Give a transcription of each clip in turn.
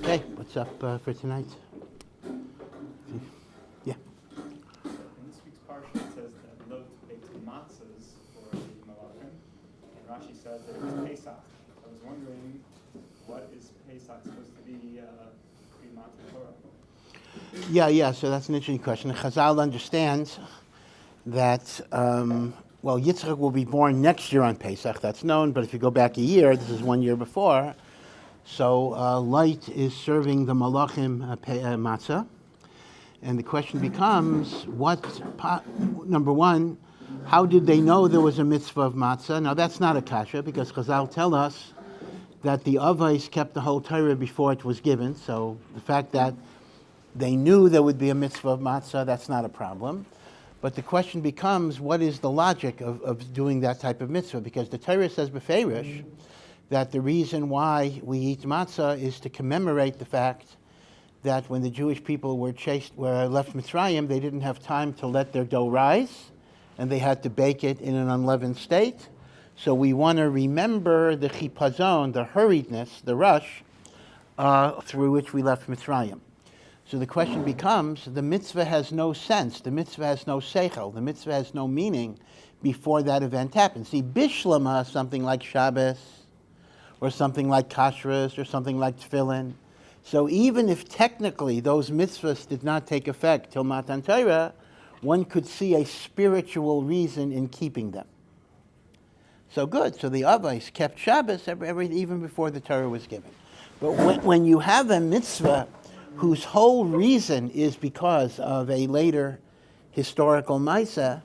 Okay, what's up for tonight? Yeah. In this week's parsha, it says that Lot baked matzahs for the malachim, and Rashi says that it was Pesach. I was wondering, what is Pesach supposed to be pre-matzah Torah? Yeah, so that's an interesting question. Chazal understands that, Yitzchak will be born next year on Pesach, that's known, but if you go back a year, this is 1 year before, so Light is serving the malachim matzah, and the question becomes, number one, how did they know there was a mitzvah of matzah? Now that's not a kasha, because Chazal tell us that the aveiras kept the whole Torah before it was given, so the fact that they knew there would be a mitzvah of matzah, that's not a problem. But the question becomes, what is the logic of doing that type of mitzvah? Because the Torah says beferish that the reason why we eat matzah is to commemorate the fact that when the Jewish people were left Mitzrayim, they didn't have time to let their dough rise, and they had to bake it in an unleavened state. So we want to remember the chipazon, the hurriedness, the rush, through which we left Mitzrayim. So the question becomes, the mitzvah has no sense, the mitzvah has no seichel, the mitzvah has no meaning before that event happens. See, bishlama, something like Shabbos, or something like kashrus, or something like tefillin. So even if technically those mitzvahs did not take effect till Matan Torah, one could see a spiritual reason in keeping them. So good, so the aveiras kept Shabbos even before the Torah was given. But when you have a mitzvah whose whole reason is because of a later historical Maisa,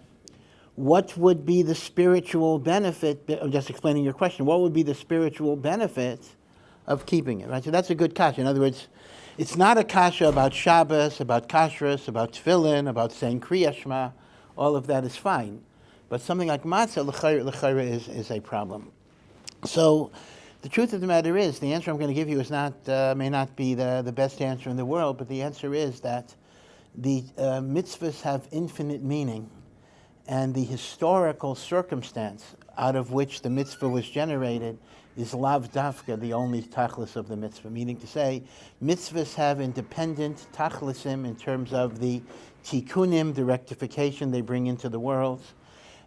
what would be the spiritual benefit? I'm just explaining your question. What would be the spiritual benefit of keeping it? Right. So that's a good kasha. In other words, it's not a kasha about Shabbos, about kashrus, about tefillin, about saying Kriya Shema. All of that is fine, but something like matzah l'chayra is a problem. So the truth of the matter is, the answer I'm going to give you is may not be the best answer in the world, but the answer is that the mitzvahs have infinite meaning, and the historical circumstance out of which the mitzvah was generated is lav dafka, the only tachlis of the mitzvah. Meaning to say, mitzvahs have independent tachlisim in terms of the tikkunim, the rectification they bring into the world,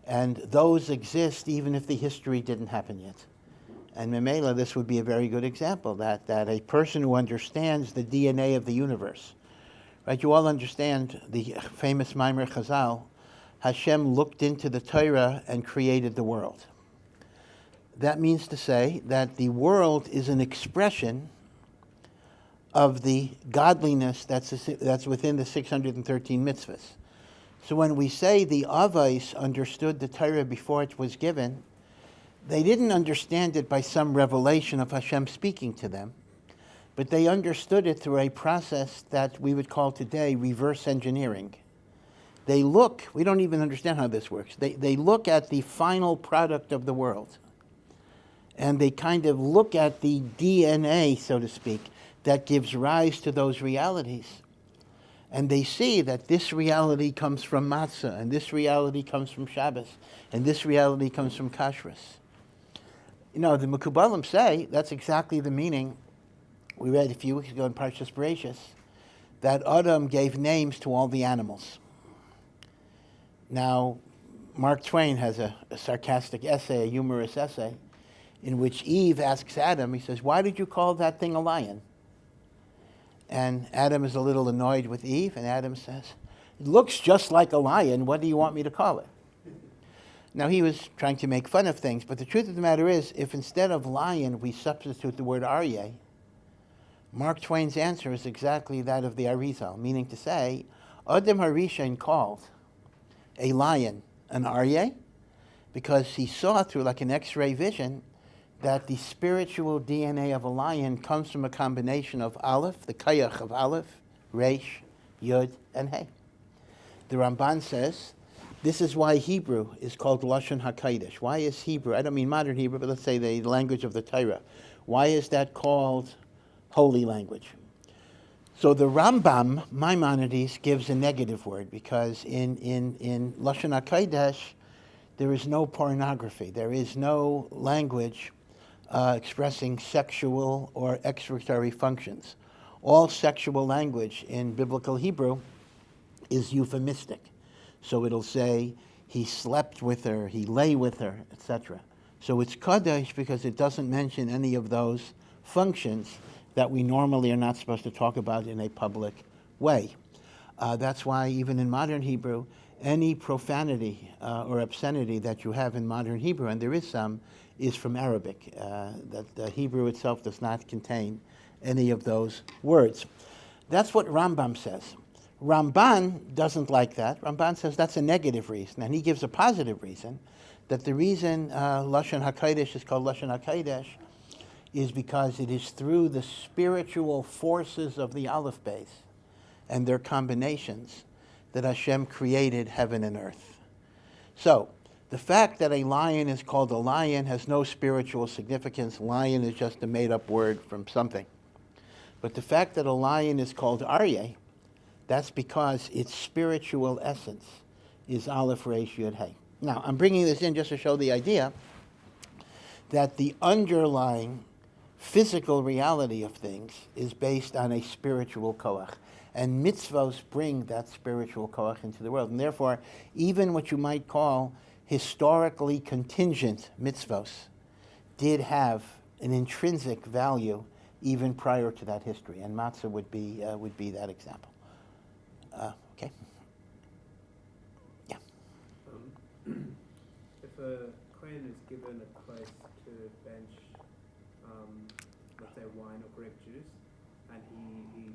and those exist even if the history didn't happen yet. And Memela, this would be a very good example, that a person who understands the DNA of the universe, right? You all understand the famous Maimer Chazal, Hashem looked into the Torah and created the world. That means to say that the world is an expression of the godliness that's within the 613 mitzvahs. So when we say the aveiras understood the Torah before it was given, they didn't understand it by some revelation of Hashem speaking to them, but they understood it through a process that we would call today reverse engineering. They look, we don't even understand how this works, they look at the final product of the world, and they kind of look at the DNA, so to speak, that gives rise to those realities. And they see that this reality comes from matzah, and this reality comes from Shabbos, and this reality comes from kashrus. You know, the Mekubalim say that's exactly the meaning we read a few weeks ago in Parshas Bereshis, that Adam gave names to all the animals. Now, Mark Twain has a sarcastic essay, a humorous essay, in which Eve asks Adam, he says, why did you call that thing a lion? And Adam is a little annoyed with Eve, and Adam says, it looks just like a lion, what do you want me to call it? Now, he was trying to make fun of things, but the truth of the matter is, if instead of lion we substitute the word aryeh, Mark Twain's answer is exactly that of the Arizal, meaning to say, Adam Harishan called a lion an aryeh because he saw through like an X-ray vision that the spiritual DNA of a lion comes from a combination of Aleph, the Kayach of Aleph, Resh, Yud, and Hey. The Ramban says, this is why Hebrew is called Lashon HaKodesh. Why is Hebrew, I don't mean modern Hebrew, but let's say the language of the Torah. Why is that called holy language? So the Rambam, Maimonides, gives a negative word because in Lashon HaKodesh, there is no pornography. There is no language expressing sexual or excretory functions. all sexual language in biblical Hebrew is euphemistic. So it'll say, he slept with her, he lay with her, etc. So it's Kadosh because it doesn't mention any of those functions that we normally are not supposed to talk about in a public way. That's why even in modern Hebrew, any profanity or obscenity that you have in modern Hebrew, and there is some, is from Arabic. That the Hebrew itself does not contain any of those words. That's what Rambam says. Ramban doesn't like that. Ramban says that's a negative reason, and he gives a positive reason, that the reason Lashon HaKodesh is called Lashon HaKodesh is because it is through the spiritual forces of the Aleph base and their combinations that Hashem created heaven and earth. So, the fact that a lion is called a lion has no spiritual significance. Lion is just a made-up word from something. But the fact that a lion is called Aryeh, that's because its spiritual essence is Aleph Resh Yud Hey. Now, I'm bringing this in just to show the idea that the underlying physical reality of things is based on a spiritual koach. And mitzvos bring that spiritual koach into the world. And therefore, even what you might call historically contingent mitzvos did have an intrinsic value even prior to that history. And matzah would be that example. Okay? Yeah. If a Kohen is given a place to bench, let's say wine or grape juice, and he's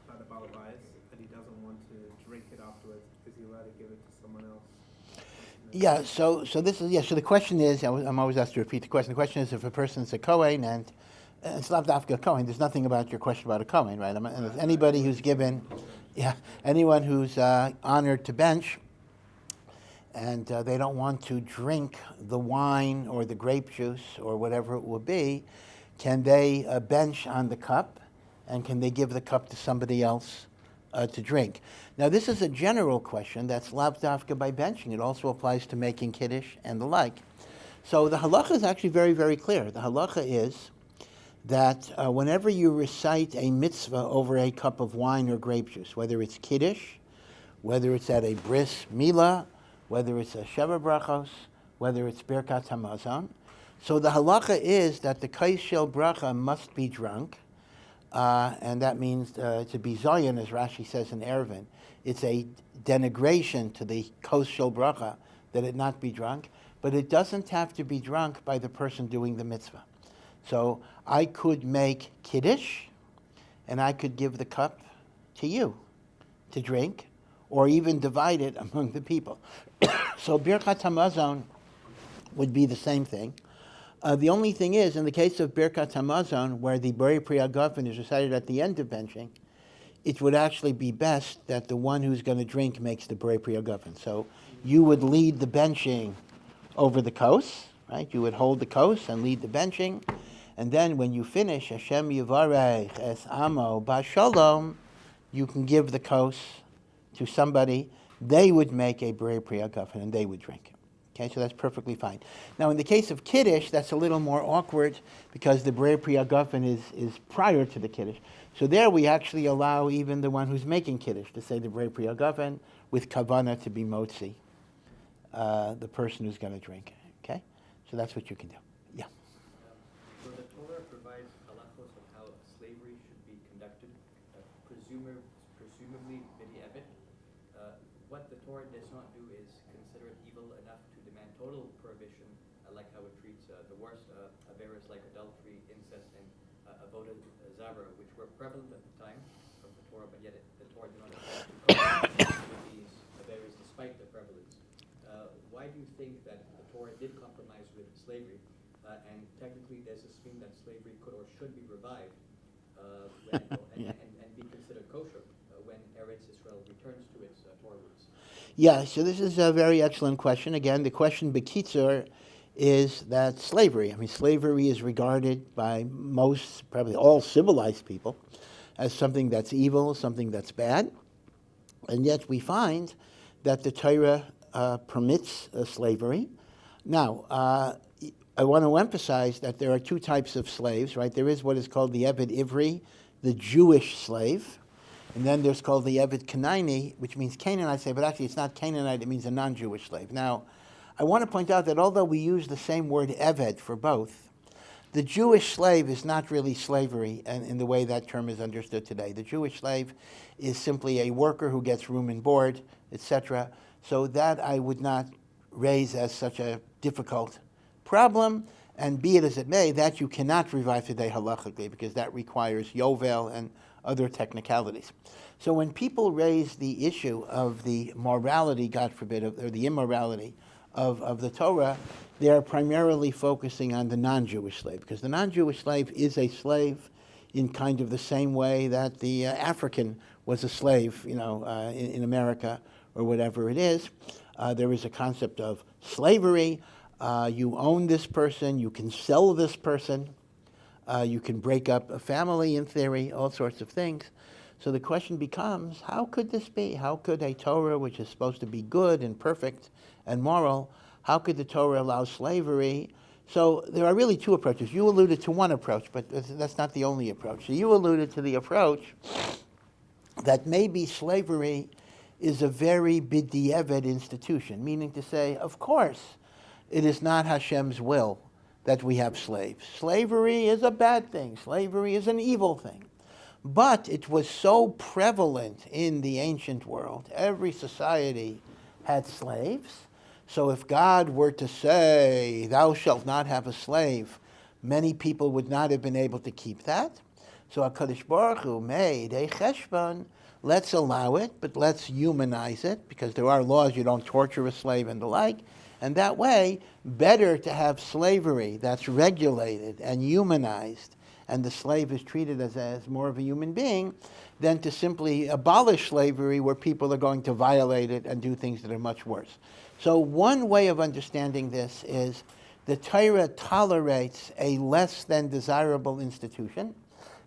had a aveiras, and he doesn't want to drink it afterwards, is he allowed to give it to someone else? Yeah, so the question is, I'm always asked to repeat the question. The question is if a person's a Kohen, and it's not dafka a Kohen, there's nothing about your question about a Kohen, right? And if anybody who's given, anyone who's honored to bench, and they don't want to drink the wine or the grape juice or whatever it will be, can they bench on the cup, and can they give the cup to somebody else to drink? Now, this is a general question that's lav dafka by benching. It also applies to making kiddush and the like. So the halacha is actually very, very clear. The halacha is that whenever you recite a mitzvah over a cup of wine or grape juice, whether it's kiddush, whether it's at a bris milah, whether it's a sheva brachos, whether it's birkat hamazon, so the halacha is that the kais shel bracha must be drunk, and that means to be zayin, as Rashi says in Eruvin. It's a denigration to the kos shel bracha that it not be drunk, but it doesn't have to be drunk by the person doing the mitzvah. So I could make kiddush, and I could give the cup to you to drink, or even divide it among the people. So birkat hamazon would be the same thing. The only thing is, in the case of birkat hamazon, where the borei pri hagafen is recited at the end of benching, it would actually be best that the one who's going to drink makes the borei pri hagafen. So you would lead the benching over the kos, right? You would hold the kos and lead the benching, and then when you finish, Hashem yivarech es amo b'shalom, you can give the kos to somebody. They would make a borei pri hagafen and they would drink. Okay, so that's perfectly fine. Now, in the case of kiddush, that's a little more awkward because the borei pri hagafen is prior to the kiddush. So there we actually allow even the one who's making kiddush to say the borei pri hagafen with kavana to be motzi, the person who's going to drink. Okay, so that's what you can do. Yeah. So the Torah provides halachos of how slavery should be conducted, presumably b'di'evet. What the Torah does not do is consider it evil enough to demand total prohibition, like how it treats the worst aveiras like adultery, incest, and avodah zarah, which were prevalent at the time of the Torah, but yet the Torah did not with these aveiras despite their prevalence. Why do you think that the Torah did compromise with slavery? And technically, does this mean that slavery could or should be revived and be considered kosher when Eretz Israel returns to its Torah roots? Yeah, so this is a very excellent question. Again, the question b'kitzur is that slavery is regarded by most, probably all civilized people, as something that's evil, something that's bad. And yet we find that the Torah permits slavery. Now, I want to emphasize that there are two types of slaves, right? There is what is called the Eved Ivri, the Jewish slave, and then there's called the Eved Canaani, which means Canaanite slave, but actually it's not Canaanite, it means a non-Jewish slave. Now, I want to point out that although we use the same word Eved for both, the Jewish slave is not really slavery in the way that term is understood today. The Jewish slave is simply a worker who gets room and board, etc. So that I would not raise as such a difficult problem, and be it as it may, that you cannot revive today halachically, because that requires yovel and other technicalities. So when people raise the issue of the morality, God forbid, or the immorality of the Torah, they are primarily focusing on the non-Jewish slave, because the non-Jewish slave is a slave in kind of the same way that the African was a slave, in America or whatever it is. There is a concept of slavery. You own this person, you can sell this person, you can break up a family in theory, all sorts of things. So the question becomes, how could this be? How could a Torah, which is supposed to be good and perfect and moral, how could the Torah allow slavery? So there are really two approaches. You alluded to one approach, but that's not the only approach. So you alluded to the approach that maybe slavery is a very b'di'evet institution, meaning to say, of course, it is not Hashem's will that we have slaves. Slavery is a bad thing. Slavery is an evil thing. But it was so prevalent in the ancient world. Every society had slaves. So if God were to say, thou shalt not have a slave, many people would not have been able to keep that. So HaKadosh Baruch Hu made a cheshbon. Let's allow it, but let's humanize it, because there are laws, you don't torture a slave and the like. And that way, better to have slavery that's regulated and humanized, and the slave is treated as more of a human being, than to simply abolish slavery where people are going to violate it and do things that are much worse. So one way of understanding this is the Torah tolerates a less than desirable institution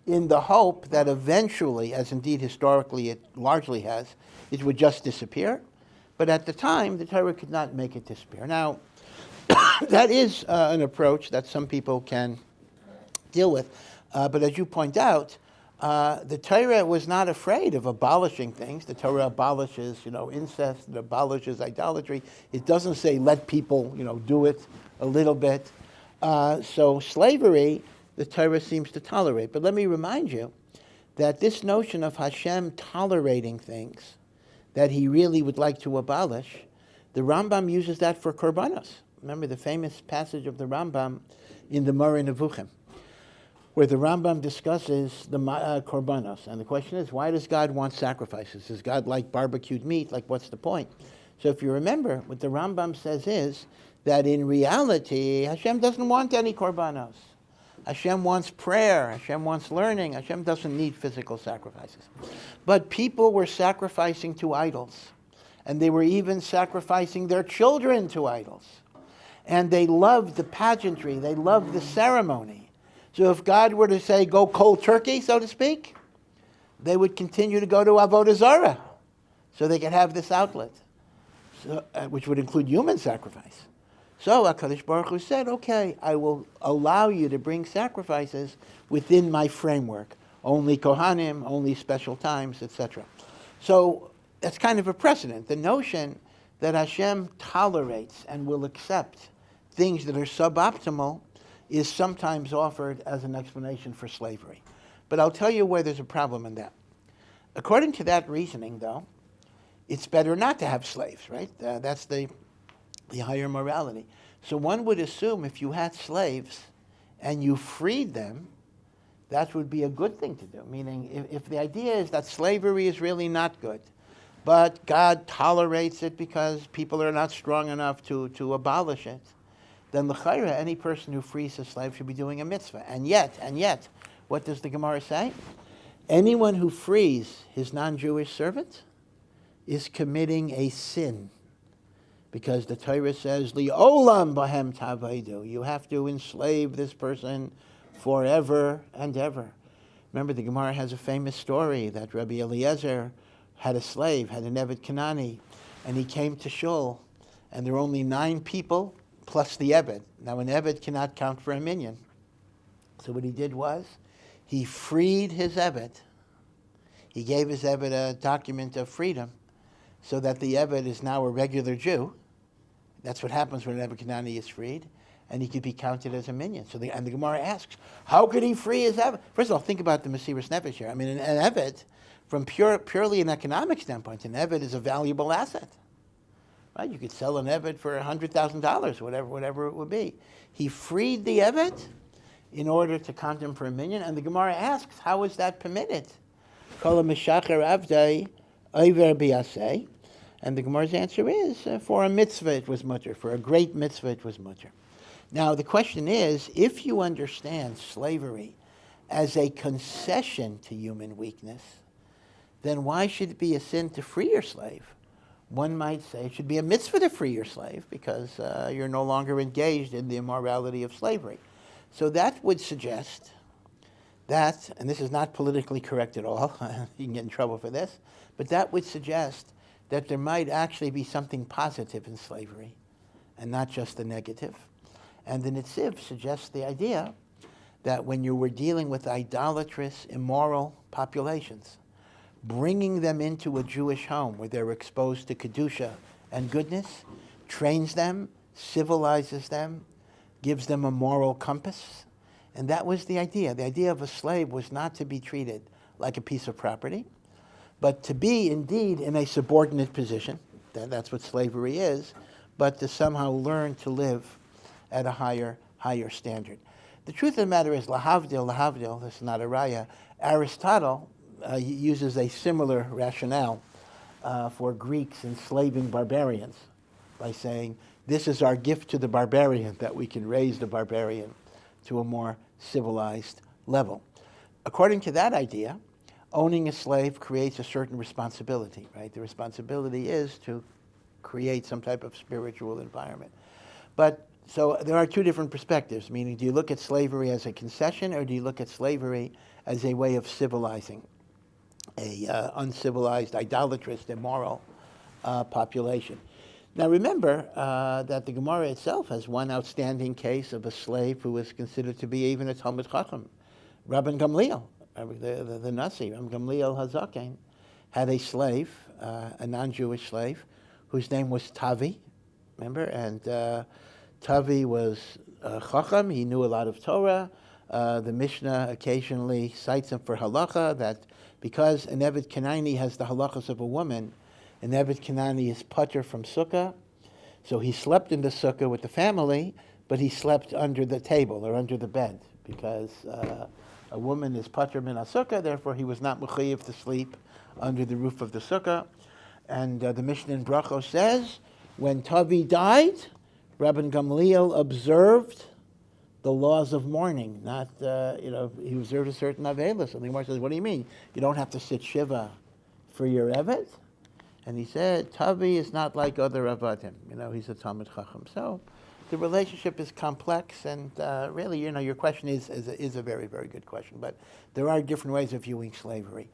in the hope that eventually, as indeed historically it largely has, it would just disappear. But at the time, the Torah could not make it disappear. Now, that is an approach that some people can deal with. But as you point out, the Torah was not afraid of abolishing things. The Torah abolishes, incest. It abolishes idolatry. It doesn't say let people, do it a little bit. So slavery, the Torah seems to tolerate. But let me remind you that this notion of Hashem tolerating things that he really would like to abolish, the Rambam uses that for korbanos. Remember the famous passage of the Rambam in the Moreh Nevuchim, where the Rambam discusses the korbanos. And the question is, why does God want sacrifices? Does God like barbecued meat? Like, what's the point? So if you remember, what the Rambam says is that in reality, Hashem doesn't want any korbanos. Hashem wants prayer. Hashem wants learning. Hashem doesn't need physical sacrifices. But people were sacrificing to idols. And they were even sacrificing their children to idols. And they loved the pageantry. They loved the ceremony. So if God were to say, go cold turkey, so to speak, they would continue to go to Avodah Zarah so they could have this outlet, which would include human sacrifice. So HaKadosh Baruch Hu said, okay, I will allow you to bring sacrifices within my framework. Only Kohanim, only special times, etc. So that's kind of a precedent. The notion that Hashem tolerates and will accept things that are suboptimal is sometimes offered as an explanation for slavery. But I'll tell you where there's a problem in that. According to that reasoning, though, it's better not to have slaves, right? That's the higher morality. So one would assume if you had slaves and you freed them, that would be a good thing to do. Meaning, if the idea is that slavery is really not good, but God tolerates it because people are not strong enough to abolish it, then l'chayra, any person who frees a slave should be doing a mitzvah. And yet, what does the Gemara say? Anyone who frees his non-Jewish servant is committing a sin. Because the Torah says, Li'olam bahem taveidu. You have to enslave this person forever and ever. Remember, the Gemara has a famous story that Rabbi Eliezer had a slave, had an Eved Canaani, and he came to Shul, and there were only 9 people plus the Eved. Now, an Eved cannot count for a minyan. So what he did was, he freed his Eved. He gave his Eved a document of freedom, so that the Eved is now a regular Jew. That's what happens when an Eved Kanani is freed, and he could be counted as a minyan. So the Gemara asks, how could he free his Eved? First of all, think about the Mesiras Nefesh here. I mean, an Eved, from purely an economic standpoint, an Eved is a valuable asset. Right? You could sell an Eved for $100,000, whatever it would be. He freed the Eved in order to count him for a minyan, and the Gemara asks, how is that permitted? And the Gemara's answer is, for a mitzvah it was mutter, for a great mitzvah it was mutter. Now the question is, if you understand slavery as a concession to human weakness, then why should it be a sin to free your slave? One might say it should be a mitzvah to free your slave because you're no longer engaged in the immorality of slavery. So that would suggest that, and this is not politically correct at all, you can get in trouble for this, but that would suggest that there might actually be something positive in slavery and not just the negative. And the Netziv suggests the idea that when you were dealing with idolatrous, immoral populations, bringing them into a Jewish home where they're exposed to Kedusha and goodness, trains them, civilizes them, gives them a moral compass. And that was the idea. The idea of a slave was not to be treated like a piece of property, but to be indeed in a subordinate position. That's what slavery is, but to somehow learn to live at a higher standard. The truth of the matter is, lahavdil, this is not a raya, Aristotle uses a similar rationale for Greeks enslaving barbarians by saying, this is our gift to the barbarian, that we can raise the barbarian to a more civilized level. According to that idea, owning a slave creates a certain responsibility, right? The responsibility is to create some type of spiritual environment. But so there are two different perspectives, meaning do you look at slavery as a concession or do you look at slavery as a way of civilizing a uncivilized, idolatrous, immoral population? Now remember that the Gemara itself has one outstanding case of a slave who was considered to be even a Talmid Chacham, Rabbi Gamliel, the Nasi, Rabbi Gamliel Hazaken, had a slave, a non-Jewish slave, whose name was Tavi, remember? And Tavi was Chacham, he knew a lot of Torah. The Mishnah occasionally cites him for halacha, that because an Eved Kanani has the halachas of a woman, an Eved Kanani is patur from sukkah, so he slept in the sukkah with the family, but he slept under the table or under the bed, because a woman is patur min sukkah, therefore he was not mechayiv to sleep under the roof of the sukkah. And the Mishnah in Brachos says, when Tavi died, Rabbi Gamliel observed the laws of mourning, not, he observed a certain aveiras. And the Gemara says, what do you mean? You don't have to sit shiva for your Eved? And he said, Tavi is not like other Avadim. He's a Talmid Chacham. So the relationship is complex, and really, your question is a very, very good question. But there are different ways of viewing slavery.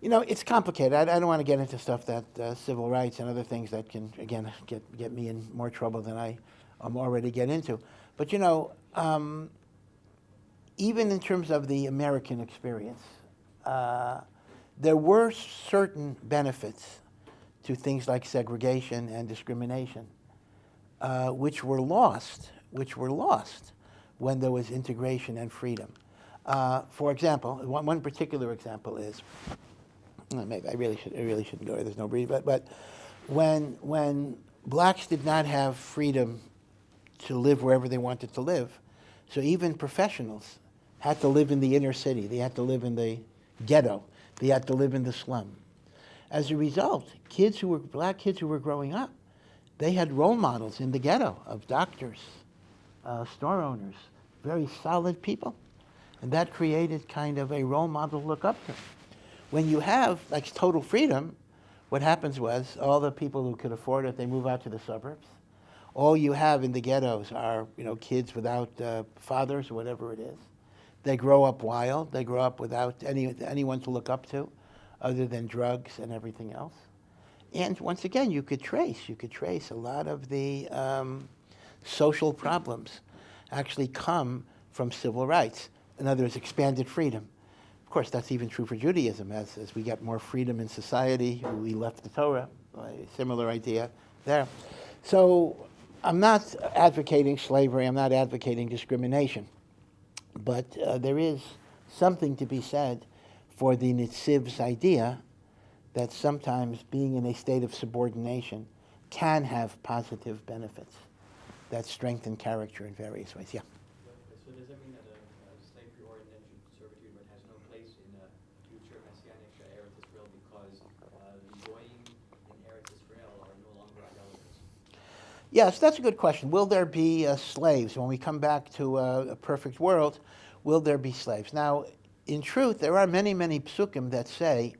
It's complicated. I don't want to get into stuff that civil rights and other things that can, again, get me in more trouble than I'm already get into. But, even in terms of the American experience, there were certain benefits to things like segregation and discrimination, which were lost when there was integration and freedom. For example, one particular example is, maybe I really shouldn't go there. There's no reason, but when blacks did not have freedom to live wherever they wanted to live, so even professionals had to live in the inner city. They had to live in the ghetto. They had to live in the slum. As a result, black kids who were growing up, they had role models in the ghetto of doctors, store owners, very solid people. And that created kind of a role model to look up to. When you have total freedom, what happens was all the people who could afford it, they move out to the suburbs. All you have in the ghettos are kids without fathers or whatever it is. They grow up wild. They grow up without anyone to look up to other than drugs and everything else. And once again, you could trace a lot of the social problems actually come from civil rights. In other words, expanded freedom. Of course, that's even true for Judaism. As we get more freedom in society, we left the Torah. A similar idea there. So I'm not advocating slavery. I'm not advocating discrimination. But there is something to be said for the Nitziv's idea that sometimes being in a state of subordination can have positive benefits that strengthen character in various ways. Yeah. So does that mean that a slavery or indentured servitude has no place in a future messianic Eretz Israel because the goyim in Eretz Israel are no longer idolaters? Yes, that's a good question. Will there be slaves? When we come back to a perfect world, will there be slaves? Now, in truth, there are many, many psukim that say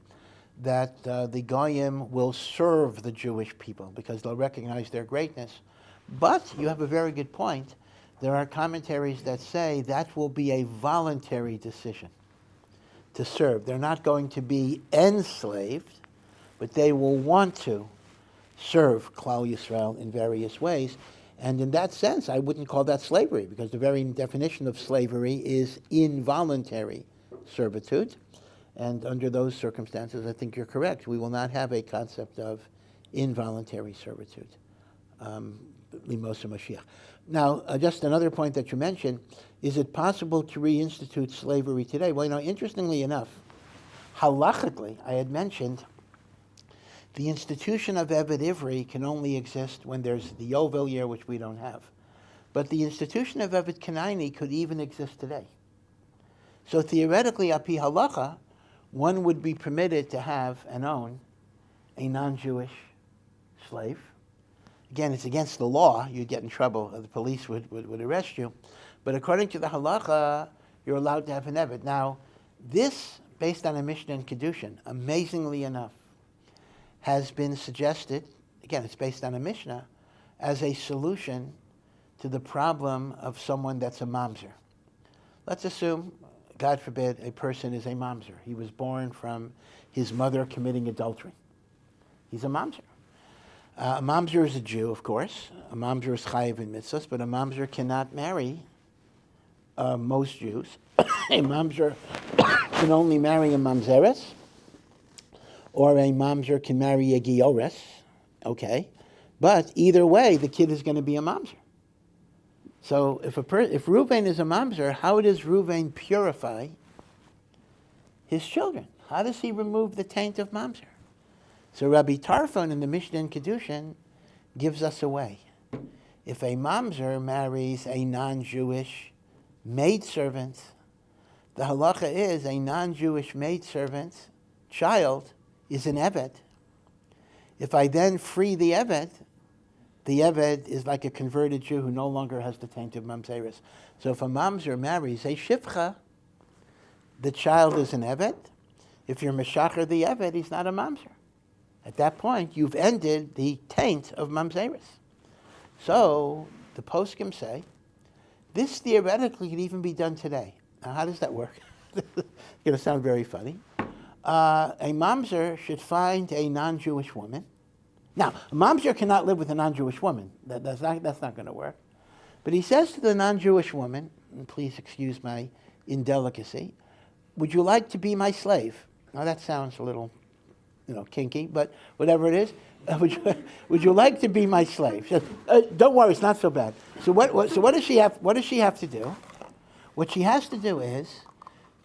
that the goyim will serve the Jewish people because they'll recognize their greatness. But you have a very good point. There are commentaries that say that will be a voluntary decision to serve. They're not going to be enslaved, but they will want to serve Klal Yisrael in various ways. And in that sense, I wouldn't call that slavery, because the very definition of slavery is involuntary servitude. And under those circumstances, I think you're correct. We will not have a concept of involuntary servitude. Limosa Mashiach. Now, just another point that you mentioned, is it possible to reinstitute slavery today? Well, interestingly enough, halachically, I had mentioned the institution of Eved Ivri can only exist when there's the Yovel year, which we don't have. But the institution of Eved Kanaini could even exist today. So theoretically, api halacha, one would be permitted to have and own a non-Jewish slave. Again, it's against the law. You'd get in trouble. The police would arrest you. But according to the halacha, you're allowed to have an Eved. Now, this, based on a Mishnah and Kedushin, amazingly enough, has been suggested, again, it's based on a Mishnah, as a solution to the problem of someone that's a mamzer. Let's assume, God forbid, a person is a mamzer. He was born from his mother committing adultery. He's a mamzer. A mamzer is a Jew, of course. A mamzer is chayiv in mitzvahs, but a mamzer cannot marry most Jews. A mamzer can only marry a mamzeres, or a mamzer can marry a giores, okay? But either way, the kid is going to be a mamzer. So if Reuven is a mamzer, how does Reuven purify his children? How does he remove the taint of mamzer? So Rabbi Tarfon in the Mishnah and Kedushin gives us a way. If a mamzer marries a non-Jewish maidservant, the halacha is a non-Jewish maidservant's child is an Eved. If I then free the Eved is like a converted Jew who no longer has the taint of mamzeres. So if a mamzer marries a shivcha, the child is an Eved. If you're meshacher the Eved, he's not a mamzer. At that point, you've ended the taint of mamzeres. So the poskim say, this theoretically could even be done today. Now, how does that work? It's going to sound very funny. A mamzer should find a non-Jewish woman. Now, a mamzer cannot live with a non-Jewish woman. That's not going to work. But he says to the non-Jewish woman, and please excuse my indelicacy, would you like to be my slave? Now that sounds a little, kinky, but whatever it is, would you like to be my slave? She says, don't worry, it's not so bad. So what does she have? What does she have to do? What she has to do is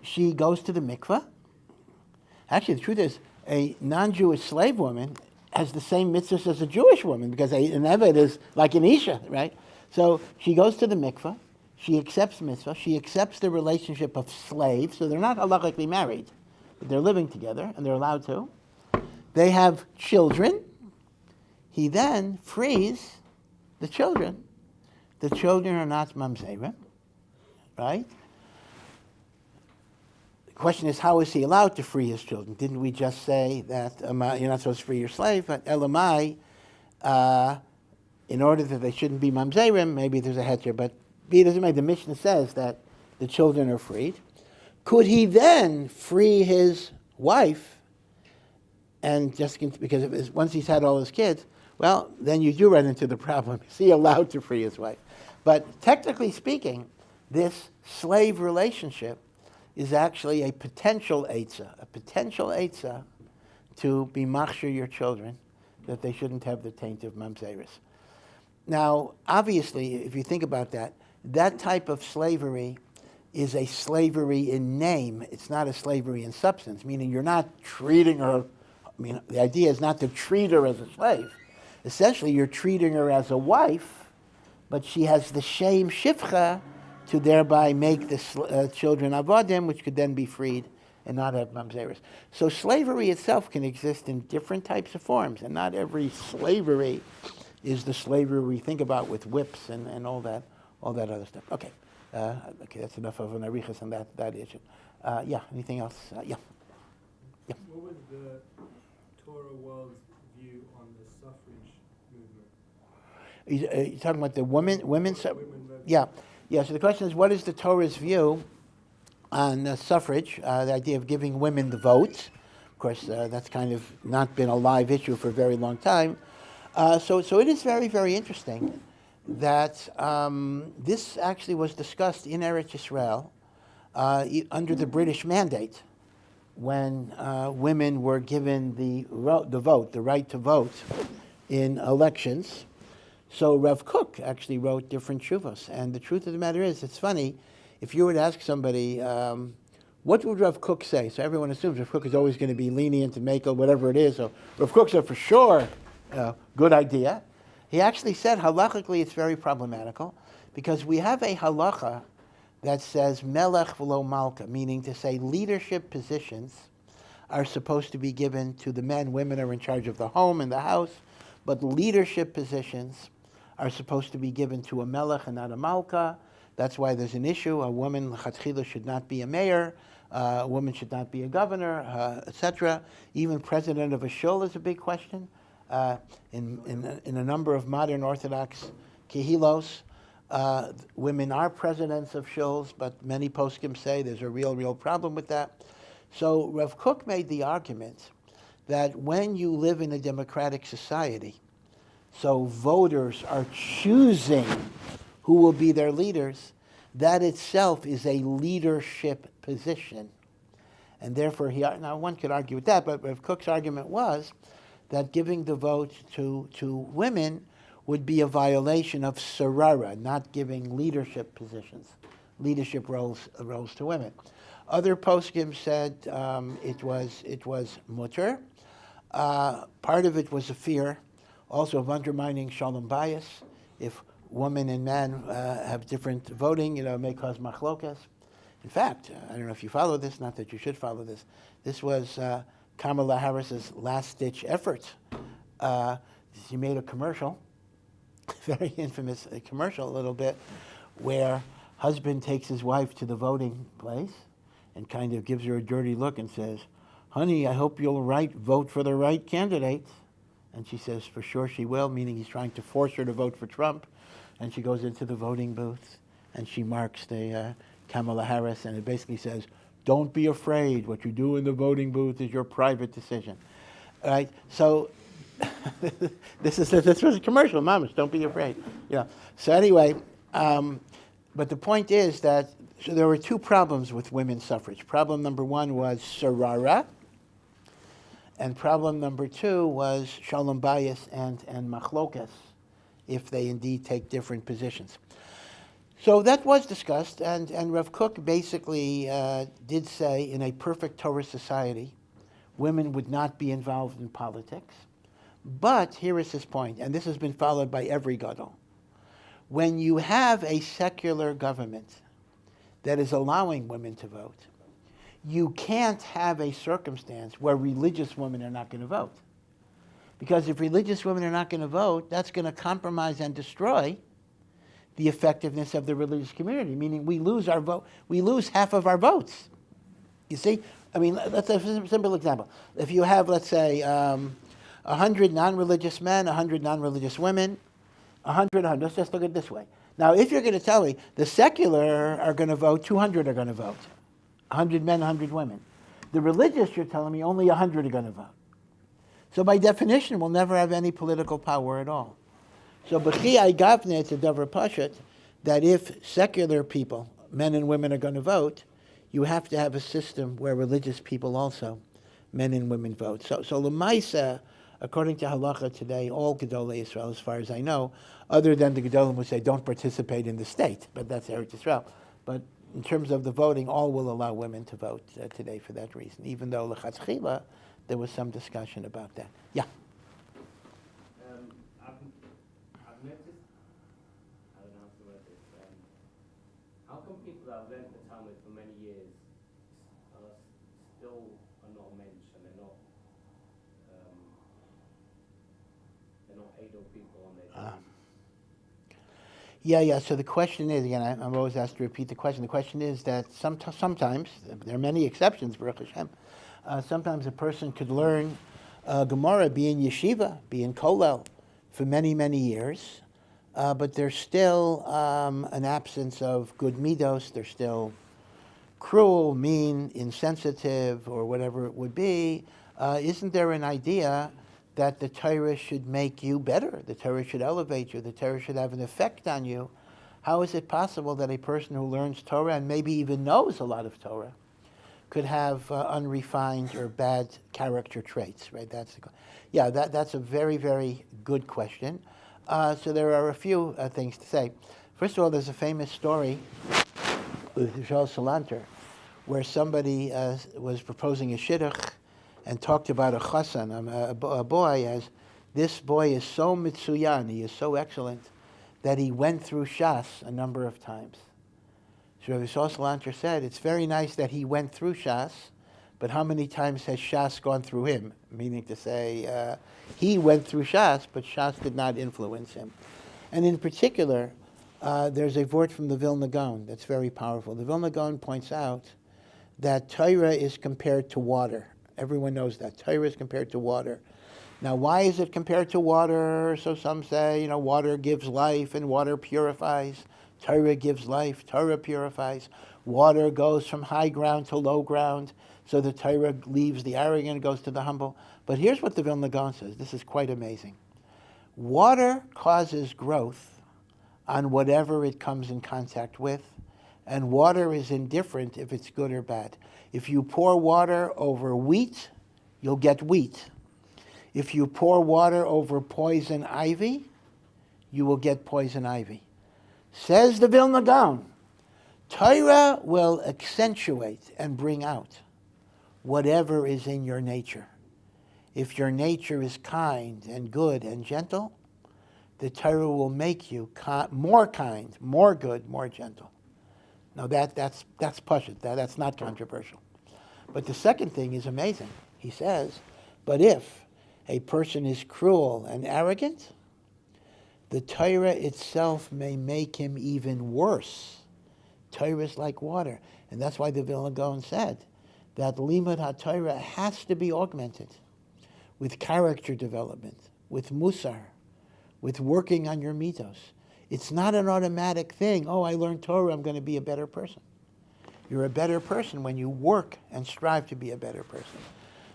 she goes to the mikveh. Actually, the truth is, a non-Jewish slave woman has the same mitzvahs as a Jewish woman, because an Eved is like an Isha, right? So she goes to the mikveh, she accepts mitzvah, she accepts the relationship of slaves, so they're not halachically married, but they're living together, and they're allowed to. They have children. He then frees the children. The children are not mamzerim, right? The question is, how is he allowed to free his children? Didn't we just say that you're not supposed to free your slave? But elamai, in order that they shouldn't be mamzerim, maybe there's a heter, but be it as it may, the Mishnah says that the children are freed. Could he then free his wife, and just because once he's had all his kids, well, then you do run into the problem. Is he allowed to free his wife? But technically speaking, this slave relationship is actually a potential eitzah to be machshir your children, that they shouldn't have the taint of mamzeris. Now, obviously, if you think about that, that type of slavery is a slavery in name. It's not a slavery in substance, meaning you're not treating her, the idea is not to treat her as a slave. Essentially, you're treating her as a wife, but she has the shame shivcha to thereby make the children avodim, which could then be freed and not have mamzeris. So slavery itself can exist in different types of forms, and not every slavery is the slavery we think about with whips and all that other stuff. Okay, that's enough of an arichas on that issue. Anything else? Yeah. What was the Torah world's view on the suffrage movement? You're talking about the women's. Women Yeah. So the question is, what is the Torah's view on suffrage? The idea of giving women the vote. Of course, that's kind of not been a live issue for a very long time. So it is very, very interesting that this actually was discussed in Eretz Yisrael under the British mandate, when women were given the vote, the right to vote in elections. So Rav Kook actually wrote different shuvos. And the truth of the matter is, it's funny, if you were to ask somebody, what would Rav Kook say? So everyone assumes Rav Kook is always going to be lenient and make whatever it is. So Rav Kook said, for sure, good idea. He actually said, halachically, it's very problematical, because we have a halacha that says melech v'lo malka, meaning to say leadership positions are supposed to be given to the men. Women are in charge of the home and the house, but leadership positions are supposed to be given to a melech and not a malka. That's why there's an issue. A woman, l'chatchila, should not be a mayor. A woman should not be a governor, etc. Even president of a shul is a big question. In a number of modern Orthodox kehilos, women are presidents of shuls, but many poskim say there's a real problem with that. So Rav Kook made the argument that when you live in a democratic society, so voters are choosing who will be their leaders, that itself is a leadership position. And therefore, now one could argue with that, but Rav Kook's argument was that giving the vote to women would be a violation of sarara, not giving leadership positions, leadership roles to women. Other poskim said it was mutter. Part of it was a fear, also of undermining shalom bayis. If women and men have different voting, it may cause machlokas. In fact, I don't know if you follow this, not that you should follow this. This was Kamala Harris's last-ditch effort. She made a commercial, very infamous commercial a little bit, where husband takes his wife to the voting place and kind of gives her a dirty look and says, honey, I hope you'll vote for the right candidate. And she says, for sure she will, meaning he's trying to force her to vote for Trump. And she goes into the voting booth and she marks the Kamala Harris, and it basically says, don't be afraid. What you do in the voting booth is your private decision. All right? So this was a commercial, mamas, don't be afraid. So anyway, but the point is that there were two problems with women's suffrage. Problem number one was sarara, and problem number two was shalom bayis and machlokas, if they indeed take different positions. So that was discussed, and Rav Kook basically did say in a perfect Torah society, women would not be involved in politics. But here is his point, and this has been followed by every gadol. When you have a secular government that is allowing women to vote, you can't have a circumstance where religious women are not going to vote. Because if religious women are not going to vote, that's going to compromise and destroy the effectiveness of the religious community, meaning we lose our vote. We lose half of our votes. You see? I mean, let's have a simple example. If you have, let's say, 100 non-religious men, 100 non-religious women, 100, let's just look at it this way. Now, if you're going to tell me the secular are going to vote, 200 are going to vote, 100 men, 100 women. The religious, you're telling me, only 100 are going to vote. So by definition, we'll never have any political power at all. So b'chi gavne, it's a davar pashut, that if secular people, men and women, are going to vote, you have to have a system where religious people also, men and women, vote. So l'maisa, according to halacha today, all Gedolei Israel, as far as I know, other than the Gedolim who say don't participate in the state, but that's Eretz Israel. But in terms of the voting, all will allow women to vote today for that reason, even though l'chatzchila, there was some discussion about that. Yeah. I've noticed, I don't know how to word this, how come people that have learned the Talmud for many years still are not mensch and they're not able people on their Yeah. So the question is, again, I'm always asked to repeat the question. The question is that sometimes, there are many exceptions, Baruch Hashem, sometimes a person could learn Gemara, be in yeshiva, be in kollel for many, many years, but there's still an absence of good midos. They're still cruel, mean, insensitive, or whatever it would be. Isn't there an idea that the Torah should make you better? The Torah should elevate you. The Torah should have an effect on you. How is it possible that a person who learns Torah and maybe even knows a lot of Torah could have unrefined or bad character traits? Right? That's a very, very good question. So there are a few things to say. First of all, there's a famous story with Charles Salanter where somebody was proposing a shidduch and talked about a chassan, a boy, as this boy is so mitzuyan, he is so excellent, that he went through Shas a number of times. So Rabbi Salanter said, it's very nice that he went through Shas, but how many times has Shas gone through him? Meaning to say, he went through Shas, but Shas did not influence him. And in particular, there's a word from the Vilna Gaon that's very powerful. The Vilna Gaon points out that Torah is compared to water. Everyone knows that. Torah is compared to water. Now, why is it compared to water? So some say, water gives life and water purifies. Torah gives life, Torah purifies. Water goes from high ground to low ground, so the Torah leaves the arrogant and goes to the humble. But here's what the Vilna Gaon says. This is quite amazing. Water causes growth on whatever it comes in contact with, and water is indifferent if it's good or bad. If you pour water over wheat, you'll get wheat. If you pour water over poison ivy, you will get poison ivy. Says the Vilna Gaon, Torah will accentuate and bring out whatever is in your nature. If your nature is kind and good and gentle, the Torah will make you more kind, more good, more gentle. Now that's pashut. That's not controversial. But the second thing is amazing. He says, but if a person is cruel and arrogant, the Torah itself may make him even worse. Torah is like water. And that's why the Vilna Gaon said that limud HaTorah has to be augmented with character development, with musar, with working on your mitos. It's not an automatic thing. Oh, I learned Torah, I'm going to be a better person. You're a better person when you work and strive to be a better person.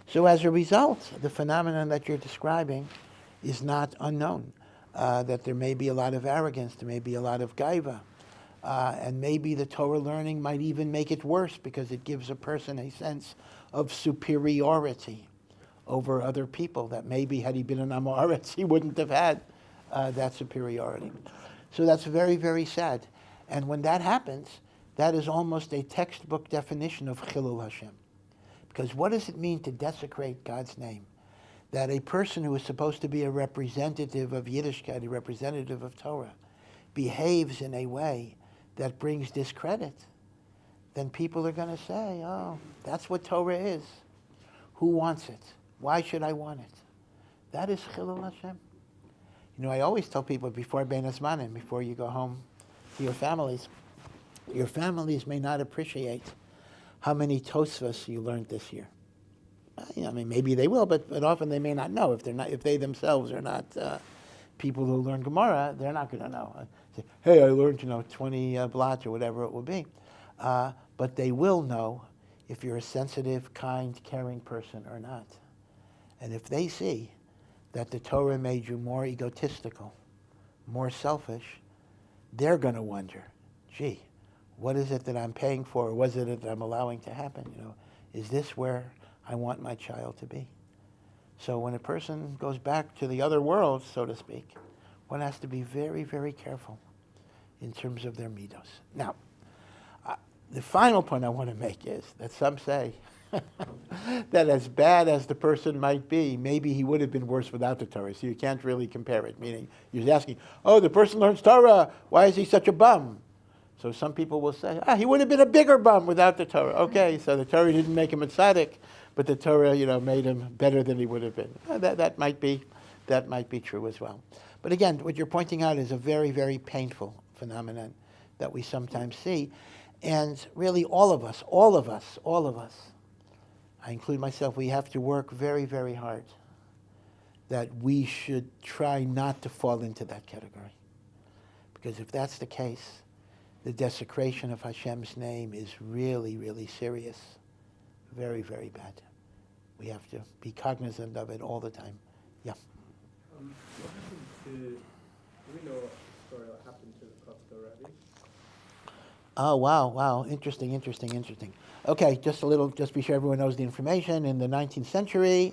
So as a result, the phenomenon that you're describing is not unknown. That there may be a lot of arrogance, there may be a lot of gaiva, and maybe the Torah learning might even make it worse because it gives a person a sense of superiority over other people that maybe had he been an Amoritz, he wouldn't have had that superiority. So that's very, very sad. And when that happens, that is almost a textbook definition of Chilul Hashem. Because what does it mean to desecrate God's name? That a person who is supposed to be a representative of Yiddishkeit, a representative of Torah, behaves in a way that brings discredit, then people are going to say, oh, that's what Torah is. Who wants it? Why should I want it? That is Chilul Hashem. I always tell people before Bein Hazmanim, before you go home to your families may not appreciate how many Tosfos you learned this year. Maybe they will, but often they may not know. If they themselves are not people who learn Gemara, they're not going to know. Say, hey, I learned 20 blots or whatever it will be. But they will know if you're a sensitive, kind, caring person or not. And if they see that the Torah made you more egotistical, more selfish, they're going to wonder, gee, what is it that I'm paying for, or was it that I'm allowing to happen? Is this where I want my child to be? So when a person goes back to the other world, so to speak, one has to be very, very careful in terms of their midos. Now, the final point I want to make is that some say that as bad as the person might be, maybe he would have been worse without the Torah. So you can't really compare it, meaning you're asking, oh, the person learns Torah, why is he such a bum? So some people will say, he would have been a bigger bum without the Torah. Okay, so the Torah didn't make him a tzaddik, but the Torah, made him better than he would have been. That might be true as well. But again, what you're pointing out is a very, very painful phenomenon that we sometimes see. And really all of us, I include myself, we have to work very, very hard that we should try not to fall into that category. Because if that's the case, the desecration of Hashem's name is really, really serious. Very, very bad. We have to be cognizant of it all the time. Yeah. What happened to, do we know what happened to the Kotzker Rebbe? Oh, wow. Interesting. Okay, just be sure everyone knows the information. In the 19th century,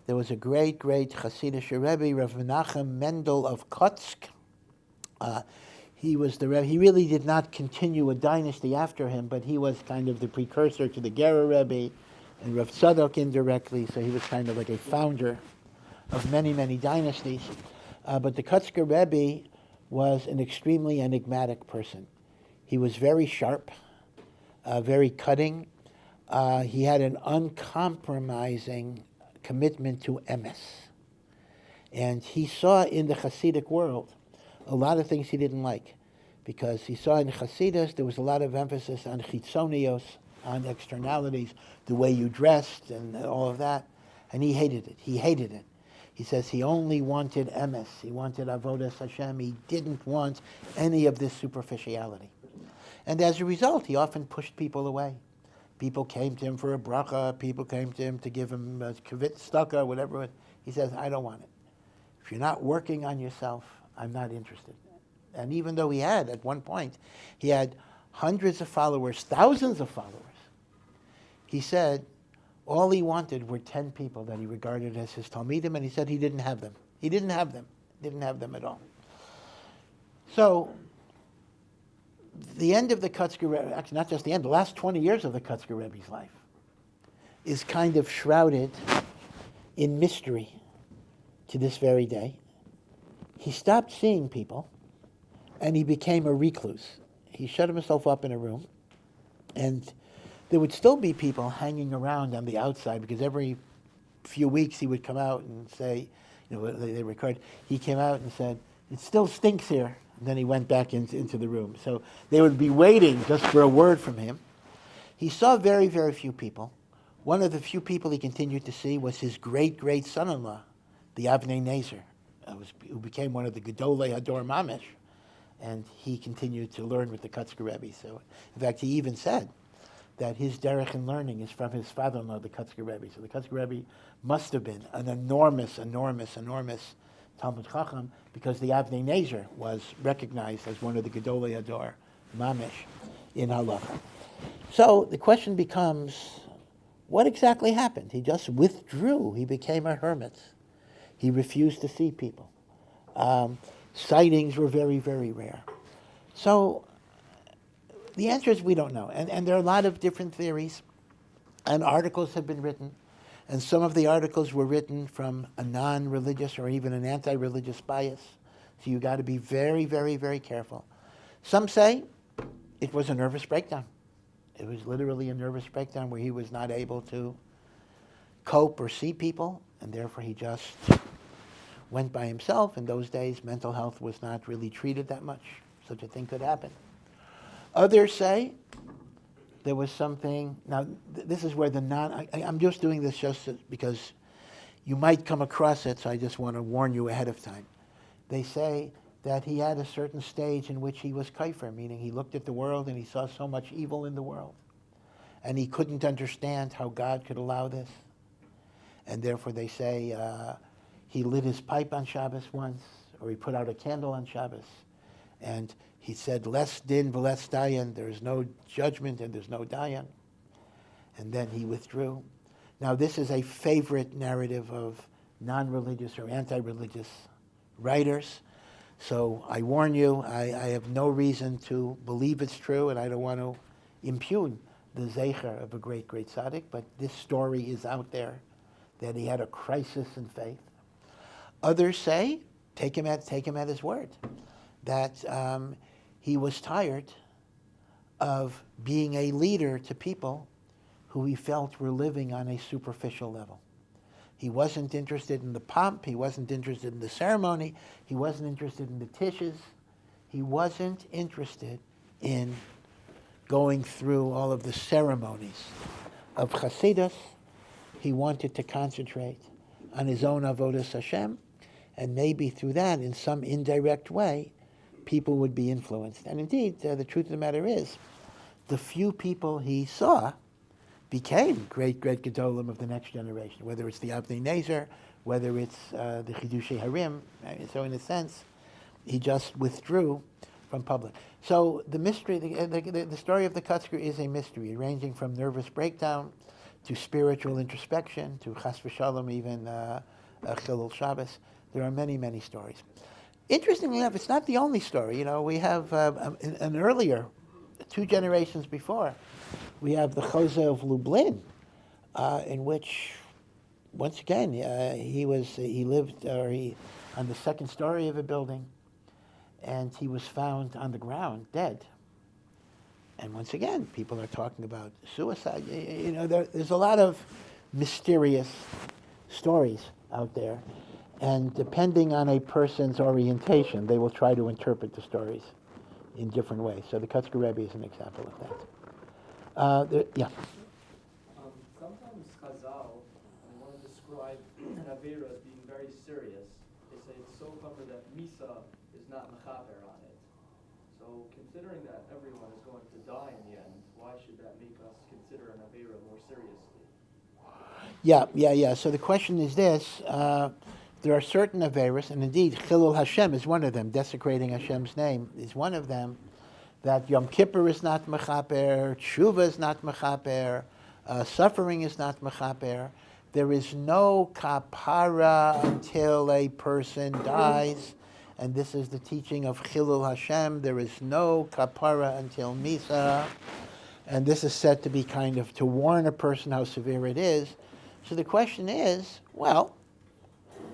there was a great Hasidic Rebbe, Rav Menachem Mendel of Kotzk. He was the Rebbe. He really did not continue a dynasty after him, but he was kind of the precursor to the Gera Rebbe and Rav Tzadok indirectly, so he was kind of like a founder of many, many dynasties. But the Kotzker Rebbe was an extremely enigmatic person. He was very sharp, very cutting. He had an uncompromising commitment to emes. And he saw in the Hasidic world a lot of things he didn't like, because he saw in Hasidus there was a lot of emphasis on chitzonios, on externalities, the way you dressed and all of that, and he hated it. He says he only wanted emes. He wanted avodas Hashem. He didn't want any of this superficiality. And as a result, he often pushed people away. People came to him for a bracha. People came to him to give him a kavit staka, whatever. He says, I don't want it. If you're not working on yourself, I'm not interested. And even though he had, at one point, he had hundreds of followers, thousands of followers, he said all he wanted were 10 people that he regarded as his talmidim, and he said he didn't have them. He didn't have them at all. So the end of the Kotzker Rebbe, actually not just the end, the last 20 years of the Kotzker Rebbe's life is kind of shrouded in mystery to this very day. He stopped seeing people, and he became a recluse. He shut himself up in a room, and there would still be people hanging around on the outside, because every few weeks he would come out and say, they record, he came out and said, it still stinks here. And then he went back into the room. So they would be waiting just for a word from him. He saw very, very few people. One of the few people he continued to see was his great son-in-law, the Avnei Nezer, who became one of the Gedolei Hador Mamish. And he continued to learn with the Kotzker Rebbe. So, in fact, he even said that his derech in learning is from his father-in-law, the Kotzker Rebbe. So the Kotzker Rebbe must have been an enormous Talmud Chacham, because the Avnei Nezer was recognized as one of the Gedolei Hador Mamish in halacha. So the question becomes, what exactly happened? He just withdrew. He became a hermit. He refused to see people. Sightings were very, very rare. So the answer is we don't know. And there are a lot of different theories, and articles have been written. And some of the articles were written from a non-religious or even an anti-religious bias. So you got to be very, very, very careful. Some say it was a nervous breakdown. It was literally a nervous breakdown where he was not able to cope or see people, and therefore he just went by himself. In those days, mental health was not really treated that much. Such a thing could happen. Others say there was something. Now, this is where I'm just doing this just because you might come across it, so I just want to warn you ahead of time. They say that he had a certain stage in which he was kaifer, meaning he looked at the world and he saw so much evil in the world, and he couldn't understand how God could allow this. and therefore they say he lit his pipe on Shabbos once, or he put out a candle on Shabbos, and he said, "Less din v'less dayan." There is no judgment and there's no dayan, and then he withdrew. Now, this is a favorite narrative of non-religious or anti-religious writers. So I warn you, I have no reason to believe it's true, and I don't want to impugn the zecher of a great, great tzaddik, but this story is out there, that he had a crisis in faith. Others say, take him at his word, that he was tired of being a leader to people who he felt were living on a superficial level. He wasn't interested in the pomp, he wasn't interested in the ceremony, he wasn't interested in the tishes, he wasn't interested in going through all of the ceremonies of Chassidus. He wanted to concentrate on his own avodas Hashem, and maybe through that, in some indirect way, people would be influenced. And indeed, the truth of the matter is, the few people he saw became great gedolim of the next generation, whether it's the Avnei Nezer, whether it's the Chidushei Harim. Right? So in a sense, he just withdrew from public. So the mystery, the story of the Kotzker is a mystery, ranging from nervous breakdown to spiritual introspection to chas v'shalom, even Chilul Shabbos. There are many, many stories. Interestingly enough, it's not the only story. You know, we have an earlier, 2 generations before, we have the Chose of Lublin, in which, once again, he lived on the second story of a building, and he was found on the ground, dead. And once again, people are talking about suicide. You know, there's a lot of mysterious stories out there, and depending on a person's orientation, they will try to interpret the stories in different ways. So the Kotzker Rebbe is an example of that. Sometimes Chazal want to describe an aveiras as being very serious. They say it's so covered that Misa is not mechaber on it. So considering that everyone is going to die in the end, why should that make us consider an aveira more seriously? Yeah. So the question is this. There are certain aveiras, and indeed Chilul Hashem is one of them, desecrating Hashem's name is one of them, that Yom Kippur is not mechaper, Tshuva is not mechaper, suffering is not mechaper. There is no kapara until a person dies, and this is the teaching of Chilul Hashem. There is no kapara until Misa, and this is said to be kind of to warn a person how severe it is. So the question is, well,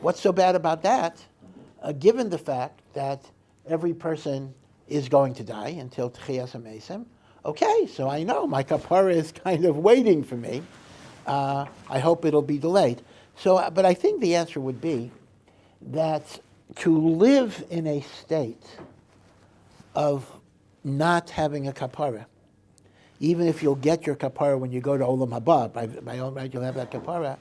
what's so bad about that, given the fact that every person is going to die until Tchias HaMesim? Okay, so I know my kapara is kind of waiting for me. I hope it'll be delayed. So, but I think the answer would be that to live in a state of not having a kapara, even if you'll get your kapara when you go to Olam Haba, by own right you'll have that kapara,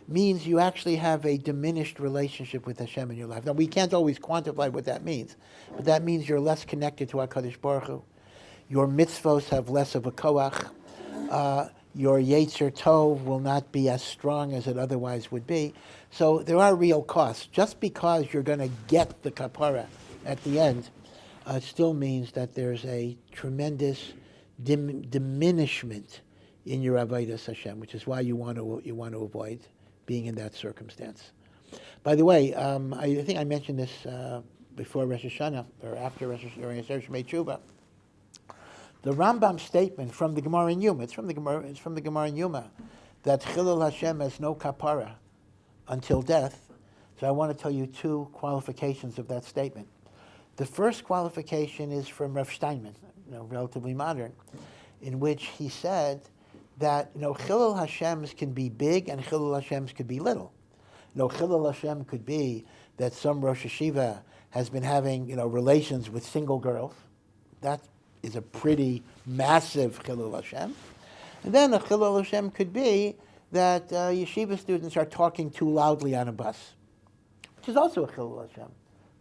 means you actually have a diminished relationship with Hashem in your life. Now, we can't always quantify what that means, but that means you're less connected to HaKadosh Baruch Hu. Your mitzvos have less of a koach. Your Yetzer Tov will not be as strong as it otherwise would be. So there are real costs. Just because you're going to get the kapara at the end, still means that there's a tremendous diminishment in your aveiras Hashem, which is why you want to avoid being in that circumstance. By the way, I think I mentioned this before Rosh Hashanah, or after Rosh Hashanah. The Rambam statement from the Gemara in Yuma, it's from the Gemara in Yuma, that Chilul Hashem has no kapara until death. So I want to tell you 2 qualifications of that statement. The first qualification is from Rav Steinman, relatively modern, in which he said that Chilul Hashems can be big and Chilul Hashems could be little. Chilul Hashem could be that some Rosh Hashiva has been having relations with single girls. That is a pretty massive Chilul Hashem. And then a Chilul Hashem could be that yeshiva students are talking too loudly on a bus, which is also a Chilul Hashem.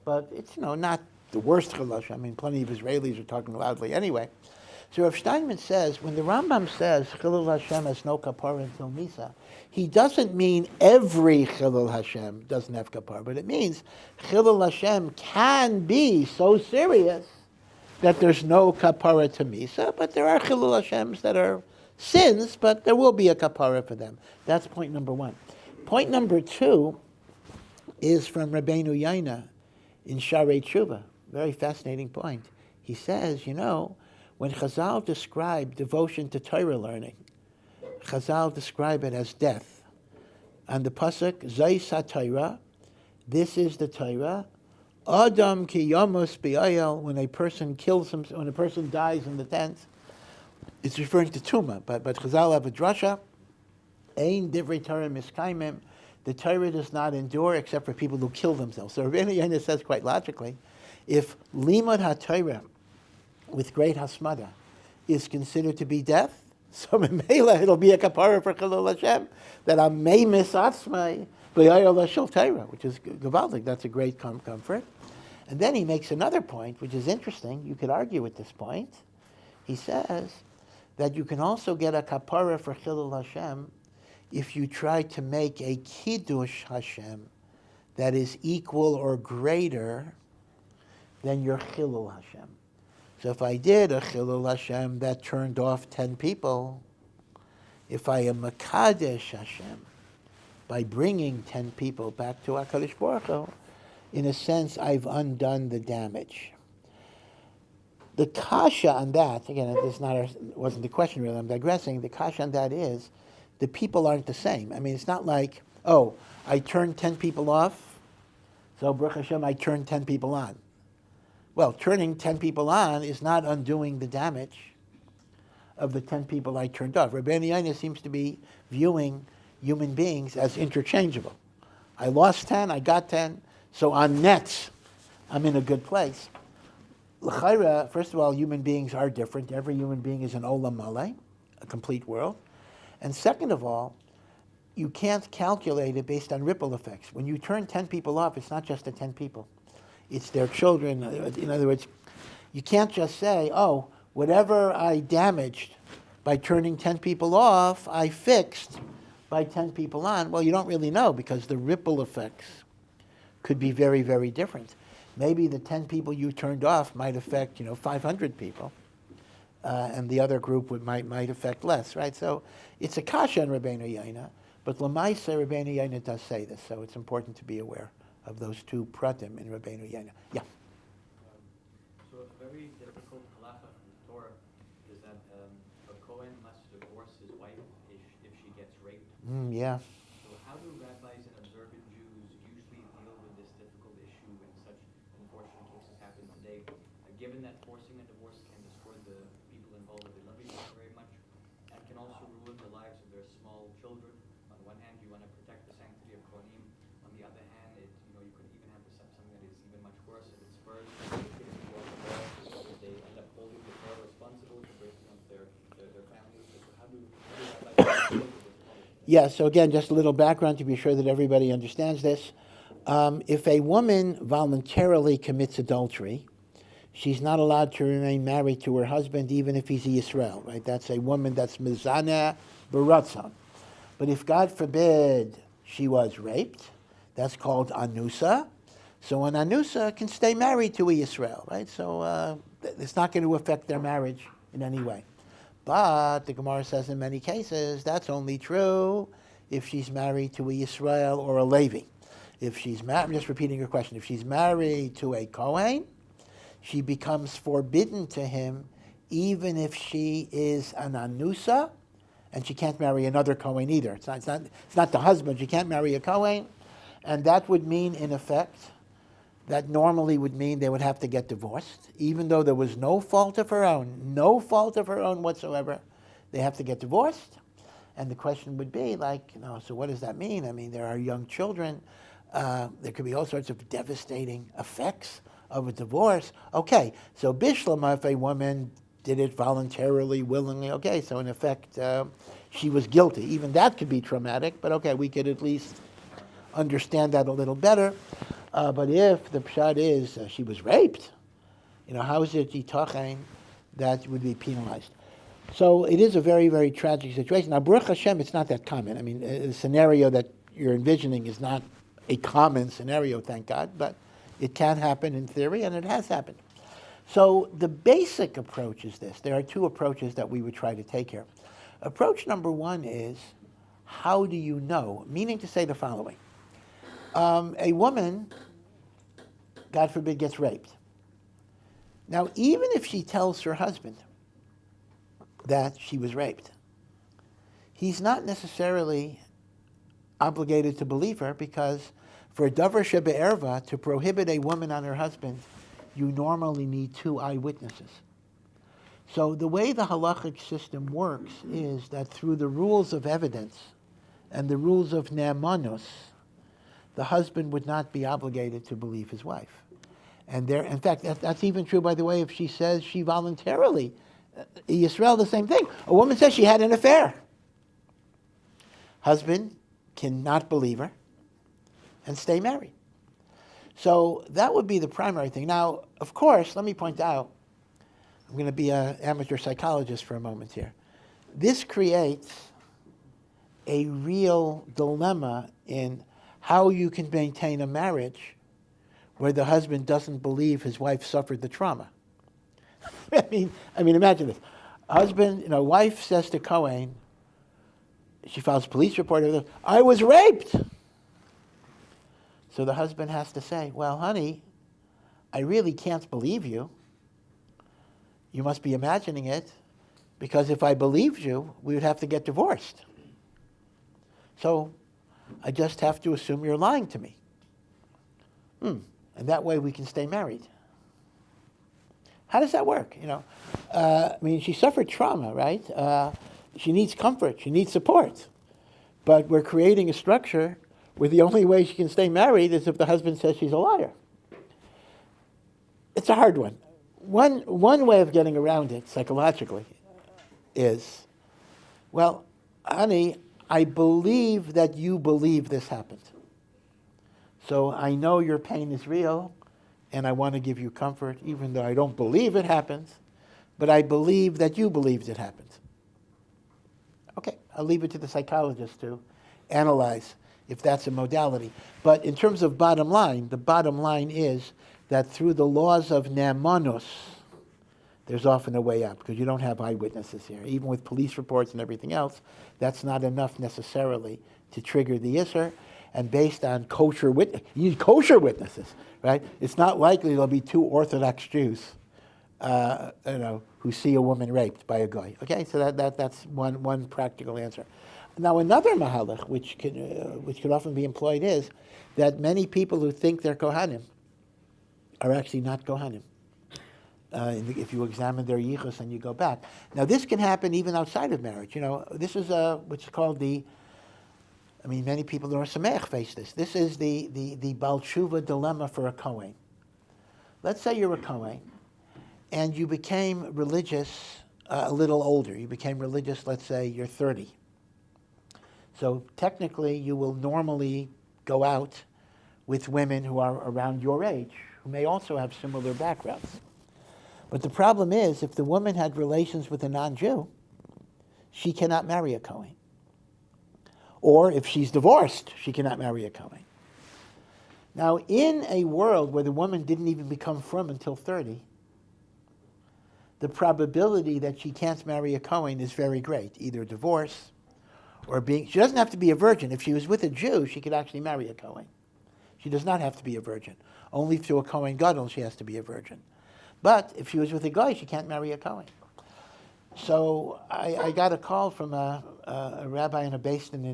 But it's not the worst Chilul Hashem. I mean, plenty of Israelis are talking loudly anyway. So Rav Steinman says, when the Rambam says, Chilul Hashem has no kapara until Misa, he doesn't mean every Chilul Hashem doesn't have kapara, but it means Chilul Hashem can be so serious that there's no kapara to Misa, but there are Chilul Hashems that are sins, but there will be a kapara for them. That's point number one. Point number two is from Rabbeinu Yaina in Sharei Tshuva. Very fascinating point. He says, when Chazal describe devotion to Torah learning, Chazal describe it as death. And the psak, Zay Torah, this is the Torah. Adam ki yamos b'ayel, when a person kills him, when a person dies in the tent, it's referring to Tumah. But Chazal have a drasha, Ein divrei Torah miskaimim, the Torah does not endure except for people who kill themselves. So Rabbeinu Yaina says quite logically, if limud haTorah with great hasmada is considered to be death, so memela it'll be a kapara for Chilul Hashem that I may miss atzmai b'yayol shel Torah, which is gavaldik. That's a great comfort. And then he makes another point, which is interesting. You could argue with this point. He says that you can also get a kapara for Chilul Hashem if you try to make a kiddush Hashem that is equal or greater than your Chilul Hashem. So if I did a Chilul Hashem that turned off 10 people, if I am Makadesh Hashem by bringing 10 people back to HaKadosh Baruch Hu, in a sense I've undone the damage. The kasha on that, again, wasn't the question really, I'm digressing, the kasha on that is, the people aren't the same. I mean, it's not like, I turned 10 people off, so Baruch Hashem, I turned 10 people on. Well, turning 10 people on is not undoing the damage of the 10 people I turned off. Rabbeinu Yaina seems to be viewing human beings as interchangeable. I lost 10, I got 10, so on net, I'm in a good place. L'chaira, first of all, human beings are different. Every human being is an olam maleh, a complete world. And second of all, you can't calculate it based on ripple effects. When you turn 10 people off, it's not just the 10 people. It's their children. In other words, you can't just say, whatever I damaged by turning 10 people off, I fixed by 10 people on. Well, you don't really know because the ripple effects could be very, very different. Maybe the 10 people you turned off might affect, 500 people. And the other group might affect less, right? So it's a kasha on Rabbeinu Yaina, but Lamaisa Rabbeinu Yaina does say this, so it's important to be aware of those two pratim in Rabbeinu Yaina. Yeah. So a very difficult halacha from the Torah is that a Kohen must divorce his wife if she gets raped. Yeah. So how do rabbis and observant Jews usually deal with this difficult issue when such unfortunate cases happen today? Given that forcing a divorce can destroy the people involved if they love each other very much, and can also ruin the lives of their small children. On one hand, you want to protect the sanctity of Kohanim. On the other hand, you could even have something that is even much worse if it spurs they end up holding the Torah responsible for breaking up their families. So how do rabbis deal with this? Yeah, so again, just a little background to be sure that everybody understands this. If a woman voluntarily commits adultery, she's not allowed to remain married to her husband even if he's a Yisrael, right? That's a woman that's mizana b'ratzon. But if, God forbid, she was raped, that's called anusa. So an anusa can stay married to a Yisrael, right? So it's not going to affect their marriage in any way. But the Gemara says in many cases, that's only true if she's married to a Yisrael or a Levi. If she's I'm just repeating your question. If she's married to a Kohen, she becomes forbidden to him even if she is an anusa, and she can't marry another Kohen either. It's not the husband. She can't marry a Kohen, and that would mean, in effect, that normally would mean they would have to get divorced, even though there was no fault of her own whatsoever. They have to get divorced, and the question would be so what does that mean? I mean, there are young children. There could be all sorts of devastating effects of a divorce. Okay, so Bishlama, if a woman did it voluntarily, willingly, okay, so in effect, she was guilty. Even that could be traumatic, but okay, we could at least understand that a little better. But if the pshat is she was raped, how is it yitachen that would be penalized. So it is a very, very tragic situation. Now, Baruch Hashem, it's not that common. I mean, the scenario that you're envisioning is not a common scenario, thank God, but it can happen in theory, and it has happened. So the basic approach is this. There are two approaches that we would try to take here. Approach number one is, how do you know? Meaning to say the following. A woman, God forbid, gets raped. Now, even if she tells her husband that she was raped, he's not necessarily obligated to believe her, because for davar shebe'erva, to prohibit a woman on her husband, you normally need 2 eyewitnesses. So the way the halachic system works is that through the rules of evidence and the rules of ne'amanos, the husband would not be obligated to believe his wife. And there, in fact, that's even true, by the way, if she says she voluntarily. Yisrael, the same thing. A woman says she had an affair. Husband cannot believe her and stay married. So that would be the primary thing. Now, of course, let me point out, I'm going to be an amateur psychologist for a moment here. This creates a real dilemma in how you can maintain a marriage where the husband doesn't believe his wife suffered the trauma. I mean, imagine this. Husband, wife says to Kohen, she files a police report, I was raped. So the husband has to say, well, honey, I really can't believe you. You must be imagining it, because if I believed you, we would have to get divorced. So I just have to assume you're lying to me. And that way we can stay married. How does that work? She suffered trauma, right? She needs comfort. She needs support. But we're creating a structure where the only way she can stay married is if the husband says she's a liar. It's a hard one. One way of getting around it psychologically is, well, honey, I believe that you believe this happened. So I know your pain is real, and I want to give you comfort, even though I don't believe it happened, but I believe that you believed it happened. Okay, I'll leave it to the psychologist to analyze if that's a modality. But in terms of bottom line, the bottom line is that through the laws of ne'amanos, there's often a way out, because you don't have eyewitnesses here. Even with police reports and everything else, that's not enough necessarily to trigger the isser. And based on kosher witnesses, you need kosher witnesses, right? It's not likely there'll be 2 Orthodox Jews, who see a woman raped by a guy. Okay, so that's one practical answer. Now, another mahalach, which could often be employed, is that many people who think they're Kohanim are actually not Kohanim. If you examine their yichus and you go back. Now, this can happen even outside of marriage. This is what's called many people in Ohr Somayach face this. This is the Baal Tshuva dilemma for a Kohen. Let's say you're a Kohen, and you became religious a little older. You became religious, let's say you're 30. So technically, you will normally go out with women who are around your age, who may also have similar backgrounds. But the problem is, if the woman had relations with a non-Jew, she cannot marry a Kohen. Or if she's divorced, she cannot marry a Kohen. Now, in a world where the woman didn't even become frum until 30, the probability that she can't marry a Kohen is very great, either divorce or she doesn't have to be a virgin. If she was with a Jew, she could actually marry a Kohen. She does not have to be a virgin. Only through a Kohen Gadol she has to be a virgin. But if she was with a guy, she can't marry a Kohen. So I got a call from a rabbi in a basin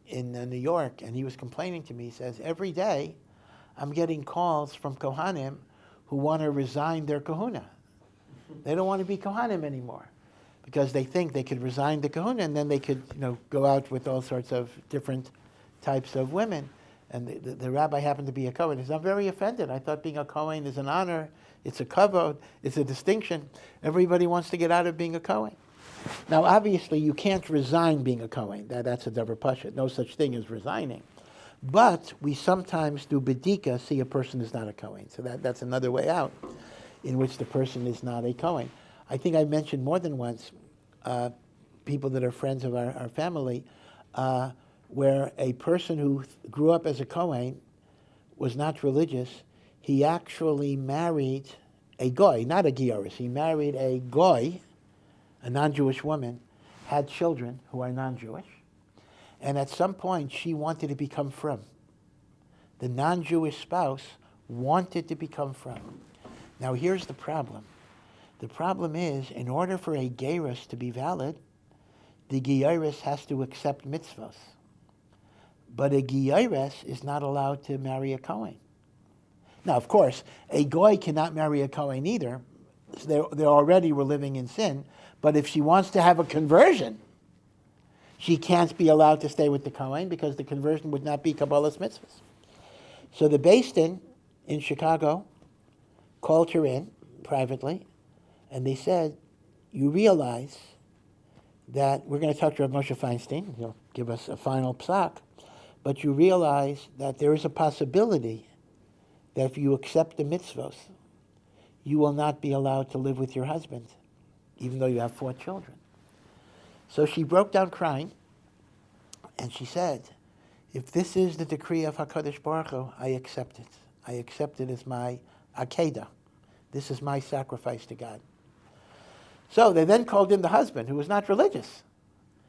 in New York, and he was complaining to me. He says, every day I'm getting calls from Kohanim who want to resign their kahuna. They don't want to be Kohanim anymore because they think they could resign the kahuna and then they could go out with all sorts of different types of women. And the rabbi happened to be a Kohen. He says, I'm very offended. I thought being a Kohen is an honor. It's a kavod. It's a distinction. Everybody wants to get out of being a Kohen. Now, obviously, you can't resign being a Kohen. That's a davar pashut. No such thing as resigning. But we sometimes do bedika, see a person is not a Kohen. So that's another way out in which the person is not a Kohen. I think I mentioned more than once, people that are friends of our family, where a person who grew up as a Kohen was not religious. He actually married a goy, not a gioris. He married a goy, a non-Jewish woman, had children who are non-Jewish, and at some point she wanted to become frum. The non-Jewish spouse wanted to become frum. Now here's the problem. The problem is, in order for a geiros to be valid, the gioris has to accept mitzvahs. But a gioris is not allowed to marry a Kohen. Now, of course, a goy cannot marry a Kohen either. They already were living in sin. But if she wants to have a conversion, she can't be allowed to stay with the Kohen because the conversion would not be Kabbalah's mitzvahs. So the Beis Din in Chicago called her in privately, and they said, you realize that we're going to talk to Rav Moshe Feinstein, he'll give us a final psak, but you realize that there is a possibility that if you accept the mitzvahs, you will not be allowed to live with your husband, even though you have 4 children. So she broke down crying, and she said, if this is the decree of HaKadosh Baruch Hu, I accept it. I accept it as my akedah. This is my sacrifice to God. So they then called in the husband, who was not religious.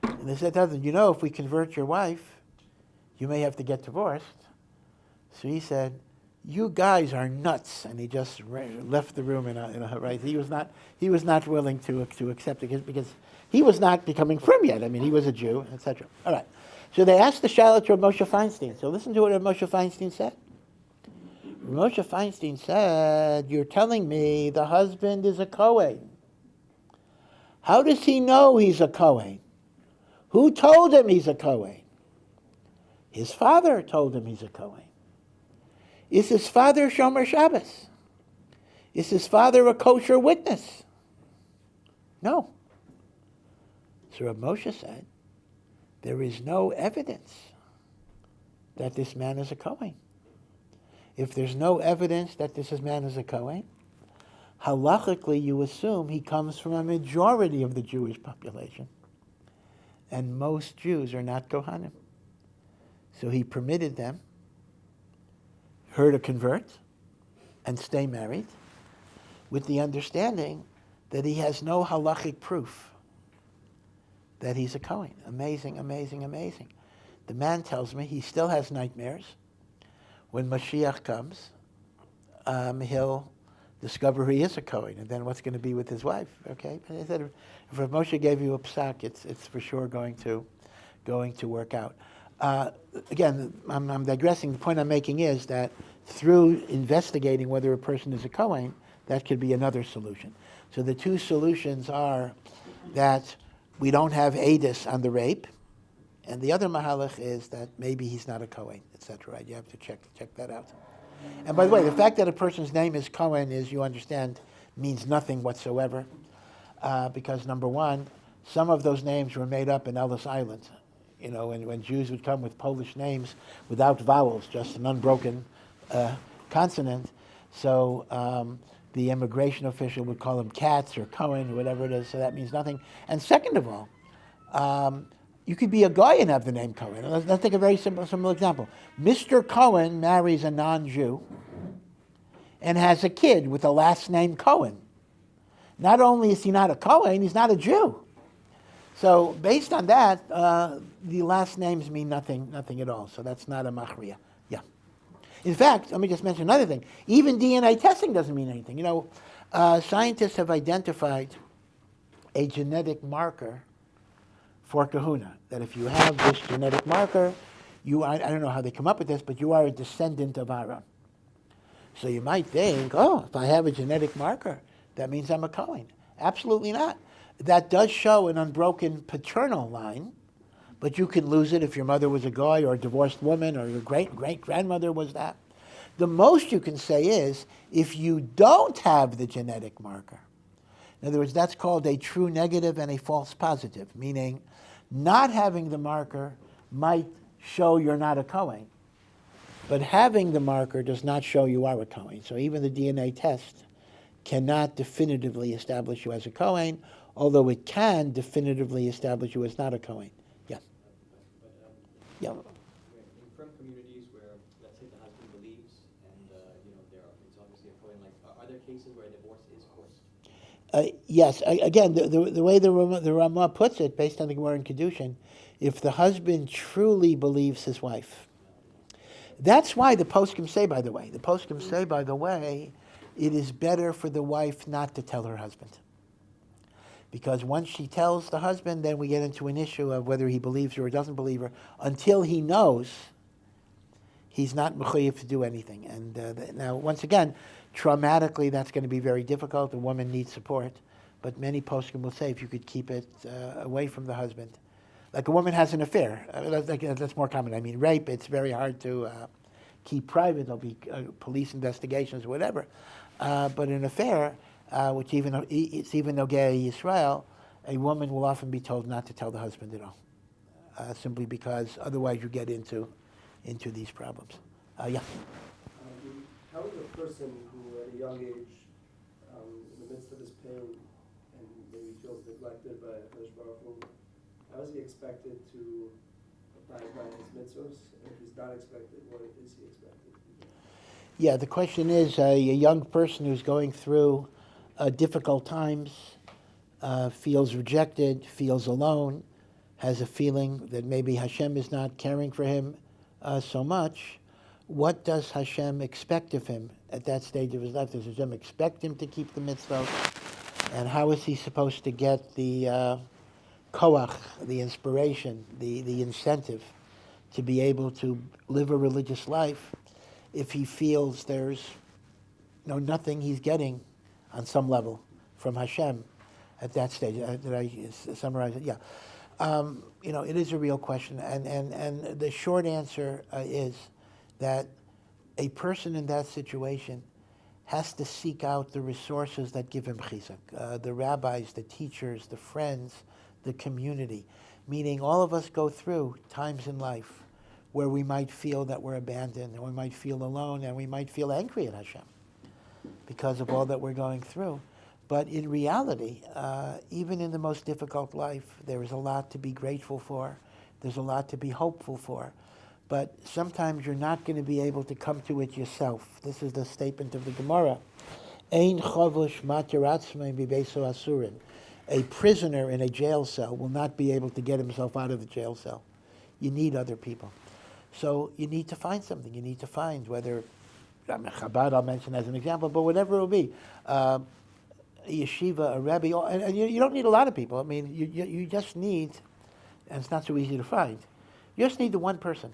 And they said to the husband, if we convert your wife, you may have to get divorced. So he said, you guys are nuts. And he just left the room in a right. He was not willing to accept it because he was not becoming frum yet. I mean, he was a Jew, etc. All right. So they asked the shaila to Rav Moshe Feinstein. So listen to what Rav Moshe Feinstein said. Rav Moshe Feinstein said, you're telling me the husband is a Kohen. How does he know he's a Kohen? Who told him he's a Kohen? His father told him he's a Kohen. Is his father Shomer Shabbos? Is his father a kosher witness? No. So Rav Moshe said, there is no evidence that this man is a Kohen. If there's no evidence that this man is a Kohen, halachically you assume he comes from a majority of the Jewish population. And most Jews are not Kohanim. So he permitted her to convert and stay married with the understanding that he has no halachic proof that he's a Kohen. Amazing, amazing, amazing. The man tells me he still has nightmares. When Mashiach comes, he'll discover he is a Kohen, and then what's going to be with his wife? Okay, but I said, if Rav Moshe gave you a psak, it's for sure going to work out. Again, I'm digressing. The point I'm making is that through investigating whether a person is a Kohen, that could be another solution. So the 2 solutions are that we don't have edus on the rape, and the other mahalach is that maybe he's not a Kohen, etc. Right? You have to check that out. And by the way, the fact that a person's name is Kohen is, you understand, means nothing whatsoever, because number one, some of those names were made up in Ellis Island. When Jews would come with Polish names without vowels, just an unbroken consonant. So the immigration official would call him Katz or Cohen or whatever it is, so that means nothing. And second of all, you could be a guy and have the name Cohen. Let's take a very simple example. Mr. Cohen marries a non-Jew and has a kid with the last name Cohen. Not only is he not a Cohen, he's not a Jew. So based on that, the last names mean nothing at all. So that's not a machriya. Yeah. In fact, let me just mention another thing. Even DNA testing doesn't mean anything. Scientists have identified a genetic marker for kahuna, that if you have this genetic marker, I don't know how they come up with this, but you are a descendant of Aaron. So you might think, if I have a genetic marker, that means I'm a Kohen. Absolutely not. That does show an unbroken paternal line, but you can lose it if your mother was a guy or a divorced woman or your great-great-grandmother was that. The most you can say is, if you don't have the genetic marker, in other words, that's called a true negative and a false positive, meaning not having the marker might show you're not a Kohen, but having the marker does not show you are a Kohen. So even the DNA test cannot definitively establish you as a Kohen, although it can definitively establish you as not a Kohen. Yeah. Yeah. From communities where, let's say, the husband believes, and it's obviously a Kohen. Like, are there cases where divorce is forced? Yes. Again, the way the Ramah puts it, based on the Gemara in Kedushin, if the husband truly believes his wife, that's why the poskim say, by the way, it is better for the wife not to tell her husband. Because once she tells the husband, then we get into an issue of whether he believes her or doesn't believe her. Until he knows, he's not mechuyev to do anything. And now, once again, traumatically, that's going to be very difficult. The woman needs support. But many poskim will say if you could keep it away from the husband. Like a woman has an affair. That's more common. I mean, rape, it's very hard to keep private. There'll be police investigations, whatever. But an affair, which even nogei Yisrael, a woman will often be told not to tell the husband at all, simply because otherwise you get into these problems. Yeah. How is a person who, at a young age, in the midst of his pain, and maybe feels neglected by Hakadosh Baruch Hu, how is he expected to abide by his mitzvahs? And if he's not expected, what is he expected to do? Yeah, the question is a young person who's going through difficult times, feels rejected, feels alone, has a feeling that maybe Hashem is not caring for him so much. What does Hashem expect of him at that stage of his life? Does Hashem expect him to keep the mitzvah? And how is he supposed to get the koach, the inspiration, the incentive to be able to live a religious life if he feels there's nothing he's getting on some level from Hashem at that stage? Did I summarize it? Yeah. It is a real question. And the short answer is that a person in that situation has to seek out the resources that give him chizuk, the rabbis, the teachers, the friends, the community. Meaning all of us go through times in life where we might feel that we're abandoned, and we might feel alone, and we might feel angry at Hashem because of all that we're going through. But in reality, even in the most difficult life, there is a lot to be grateful for. There's a lot to be hopeful for. But sometimes you're not going to be able to come to it yourself. This is the statement of the Gemara. Ein chavush matir atzmei b'beiso asurin. A prisoner in a jail cell will not be able to get himself out of the jail cell. You need other people. So you need to find something. You need to find whether, Chabad I'll mention as an example, but whatever it will be. A yeshiva, a rebbe, and you don't need a lot of people. I mean, you just need, and it's not so easy to find, you just need the one person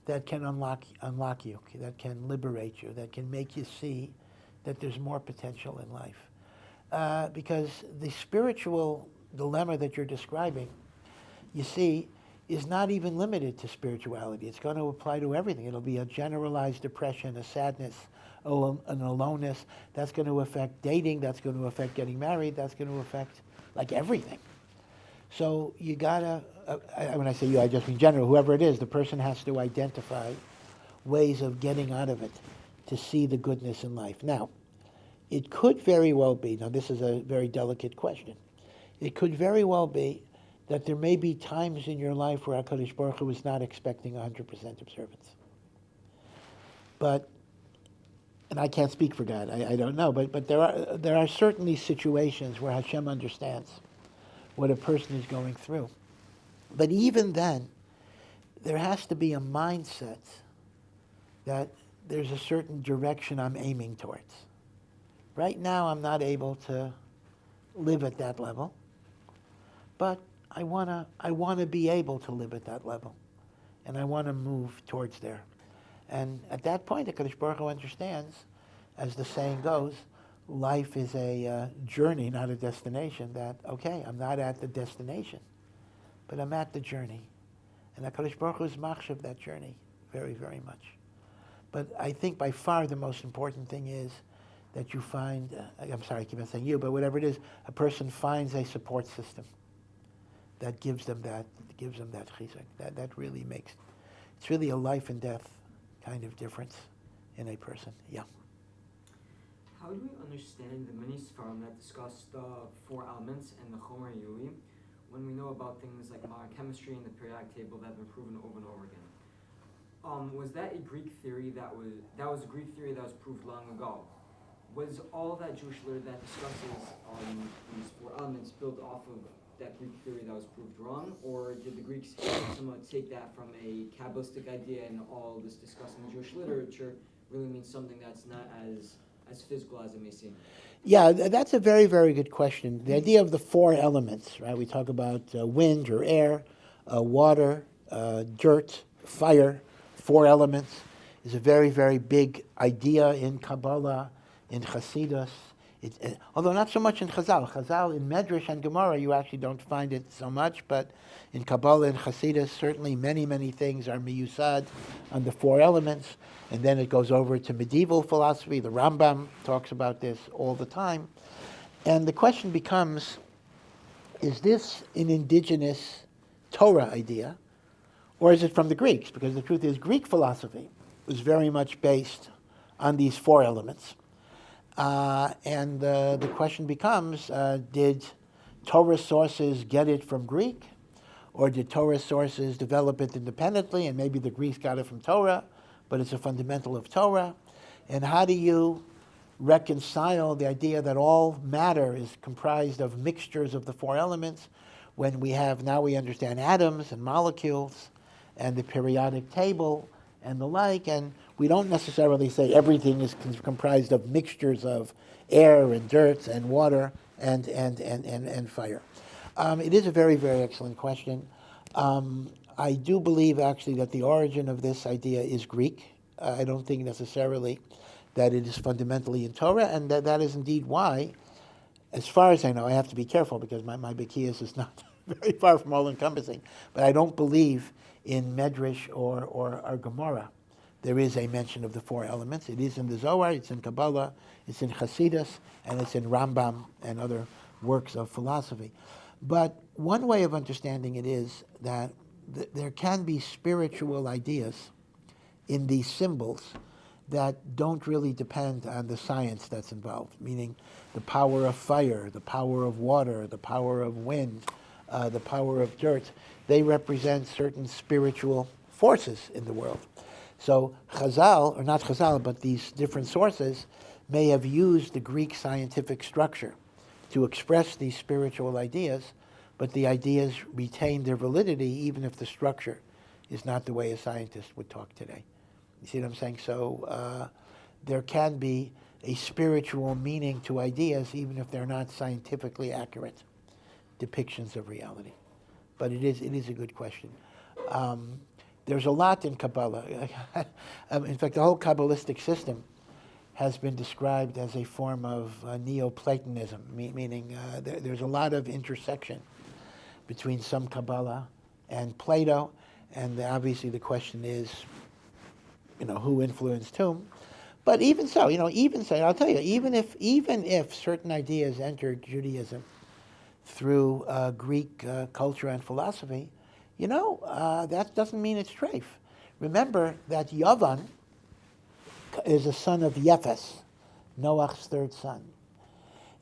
that can unlock you, that can liberate you, that can make you see that there's more potential in life. Because the spiritual dilemma that you're describing, you see, is not even limited to spirituality. It's going to apply to everything. It'll be a generalized depression, a sadness, an aloneness. That's going to affect dating. That's going to affect getting married. That's going to affect, everything. So you gotta, when I say you, I just mean general, whoever it is, the person has to identify ways of getting out of it to see the goodness in life. Now, it could very well be, now this is a very delicate question, it could very well be that there may be times in your life where HaKadosh Baruch Hu is not expecting 100% observance. But, and I can't speak for God, I don't know, but there are certainly situations where Hashem understands what a person is going through. But even then, there has to be a mindset that there's a certain direction I'm aiming towards. Right now, I'm not able to live at that level, but I wanna be able to live at that level, and I want to move towards there. And at that point, HaKadosh Baruch Hu understands, as the saying goes, life is a journey, not a destination. That, okay, I'm not at the destination, but I'm at the journey. And HaKadosh Baruch Hu is machshav that journey very, very much. But I think by far the most important thing is that you find, I'm sorry, I keep on saying you, but whatever it is, a person finds a support system that gives them that chizuk. That really makes, it's really a life and death kind of difference in a person. Yeah. how do we understand the many Sfarim that discuss the 4 elements and the Chomer Yuli when we know about things like modern chemistry and the periodic table that have been proven over and over again? Was that a Greek theory that was a Greek theory that was proved long ago? Was all of that Jewish literature that discusses these 4 elements built off of that Greek theory that was proved wrong, or did the Greeks somehow take that from a Kabbalistic idea and all this discussed in the Jewish literature really means something that's not as physical as it may seem? Yeah, that's a very, very good question. The idea of the 4 elements, right? We talk about wind or air, water, dirt, fire, 4 elements, is a very, very big idea in Kabbalah, in Hasidus, although not so much in Chazal. Chazal, in Medrash and Gemara, you actually don't find it so much, but in Kabbalah and Hasidus, certainly many, many things are miyusad on the 4 elements, and then it goes over to medieval philosophy. The Rambam talks about this all the time. And the question becomes, is this an indigenous Torah idea, or is it from the Greeks? Because the truth is, Greek philosophy was very much based on these 4 elements. And the question becomes, did Torah sources get it from Greek? Or did Torah sources develop it independently, and maybe the Greeks got it from Torah, but it's a fundamental of Torah? And how do you reconcile the idea that all matter is comprised of mixtures of the 4 elements when now we understand atoms and molecules and the periodic table and the like, and we don't necessarily say everything is comprised of mixtures of air and dirt and water and fire. It is a very, very excellent question. I do believe actually that the origin of this idea is Greek. I don't think necessarily that it is fundamentally in Torah, and that is indeed why, as far as I know, I have to be careful because my Bekias is not very far from all-encompassing, but I don't believe in Medrash or Gemara there is a mention of the 4 elements. It is in the Zohar, it's in Kabbalah, it's in Hasidus, and it's in Rambam and other works of philosophy. But one way of understanding it is that there can be spiritual ideas in these symbols that don't really depend on the science that's involved, meaning the power of fire, the power of water, the power of wind, the power of dirt. They represent certain spiritual forces in the world. So Chazal, or not Chazal, but these different sources may have used the Greek scientific structure to express these spiritual ideas, but the ideas retain their validity even if the structure is not the way a scientist would talk today. You see what I'm saying? So there can be a spiritual meaning to ideas even if they're not scientifically accurate depictions of reality. But it is a good question. There's a lot in Kabbalah. In fact, the whole Kabbalistic system has been described as a form of Neoplatonism, meaning there's a lot of intersection between some Kabbalah and Plato, and obviously the question is, who influenced whom. But even so, I'll tell you, even if certain ideas entered Judaism through Greek culture and philosophy, that doesn't mean it's treif. Remember that Yavan is a son of Yefes, Noach's 3rd son.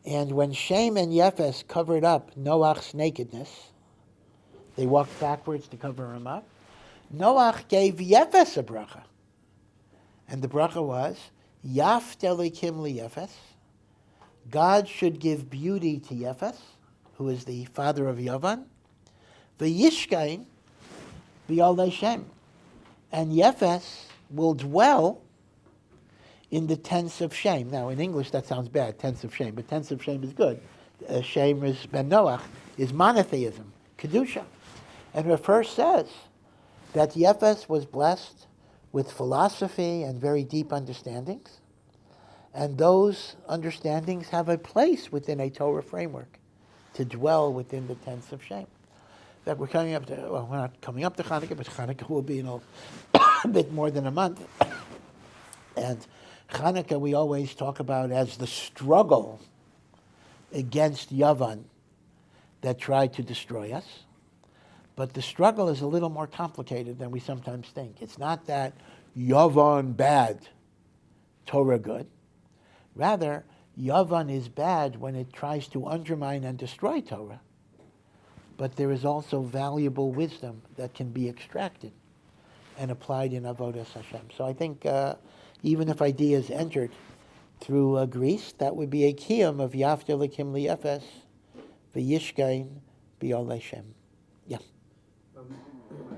And when Shem and Yefes covered up Noach's nakedness, they walked backwards to cover him up, Noach gave Yefes a bracha. And the bracha was, Yaf Elikim liyefes, God should give beauty to Yefes, who is the father of Yavan, V'yishkain b'yaldei Shem, and Yefes will dwell in the tents of Shem. Now, in English, that sounds bad, tents of Shem, but tents of Shem is good. Shem is Ben Noach, is monotheism, Kedusha. And her first says that Yefes was blessed with philosophy and very deep understandings, and those understandings have a place within a Torah framework to dwell within the tents of Shem. In fact, we're not coming up to Hanukkah, but Hanukkah will be a bit more than a month. And Hanukkah we always talk about as the struggle against Yavan that tried to destroy us. But the struggle is a little more complicated than we sometimes think. It's not that Yavan bad, Torah good. Rather, Yavan is bad when it tries to undermine and destroy Torah. But there is also valuable wisdom that can be extracted and applied in avodas Hashem. So I think even if ideas entered through Greece, that would be a kiyum of Yafta L'kim Li'efes V'yishkain B'yol Hashem. Yeah. I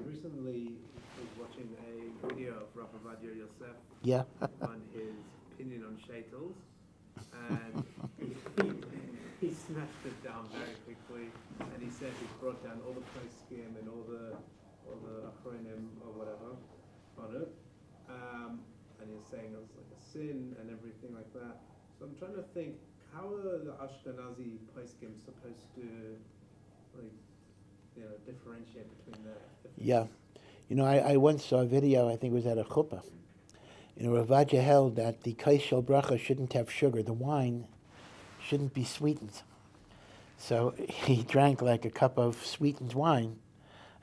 recently was watching a video of Rav Ovadiah Yosef Yeah. on his opinion on sheitels, and he smashed it down very quickly, and he said he brought down all the poskim and all the achronim or whatever on it, and he was saying it was like a sin and everything like that. So I'm trying to think, how are the Ashkenazi poskim supposed to, like, differentiate between the different... Yeah. I once saw a video, I think it was at a chuppah. Rav Ovadiah held that the kaishel bracha shouldn't have sugar. The wine shouldn't be sweetened. So he drank like a cup of sweetened wine.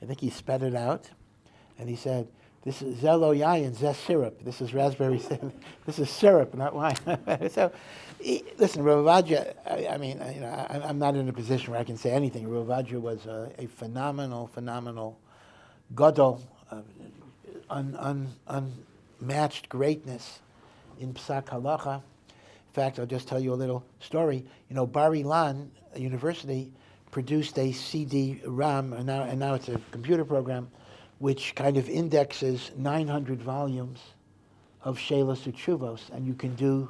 I think he spat it out, and he said, "This is zelo yayin, zeh syrup. This is raspberry syrup. This is syrup, not wine." So, listen, Rav Ovadiah. I'm not in a position where I can say anything. Rav Ovadiah was a phenomenal gadol, unmatched greatness in psak halacha. In fact, I'll just tell you a little story. Bar Ilan University produced a CD-ROM, and now it's a computer program, which kind of indexes 900 volumes of Shelos Utshuvos, and you can do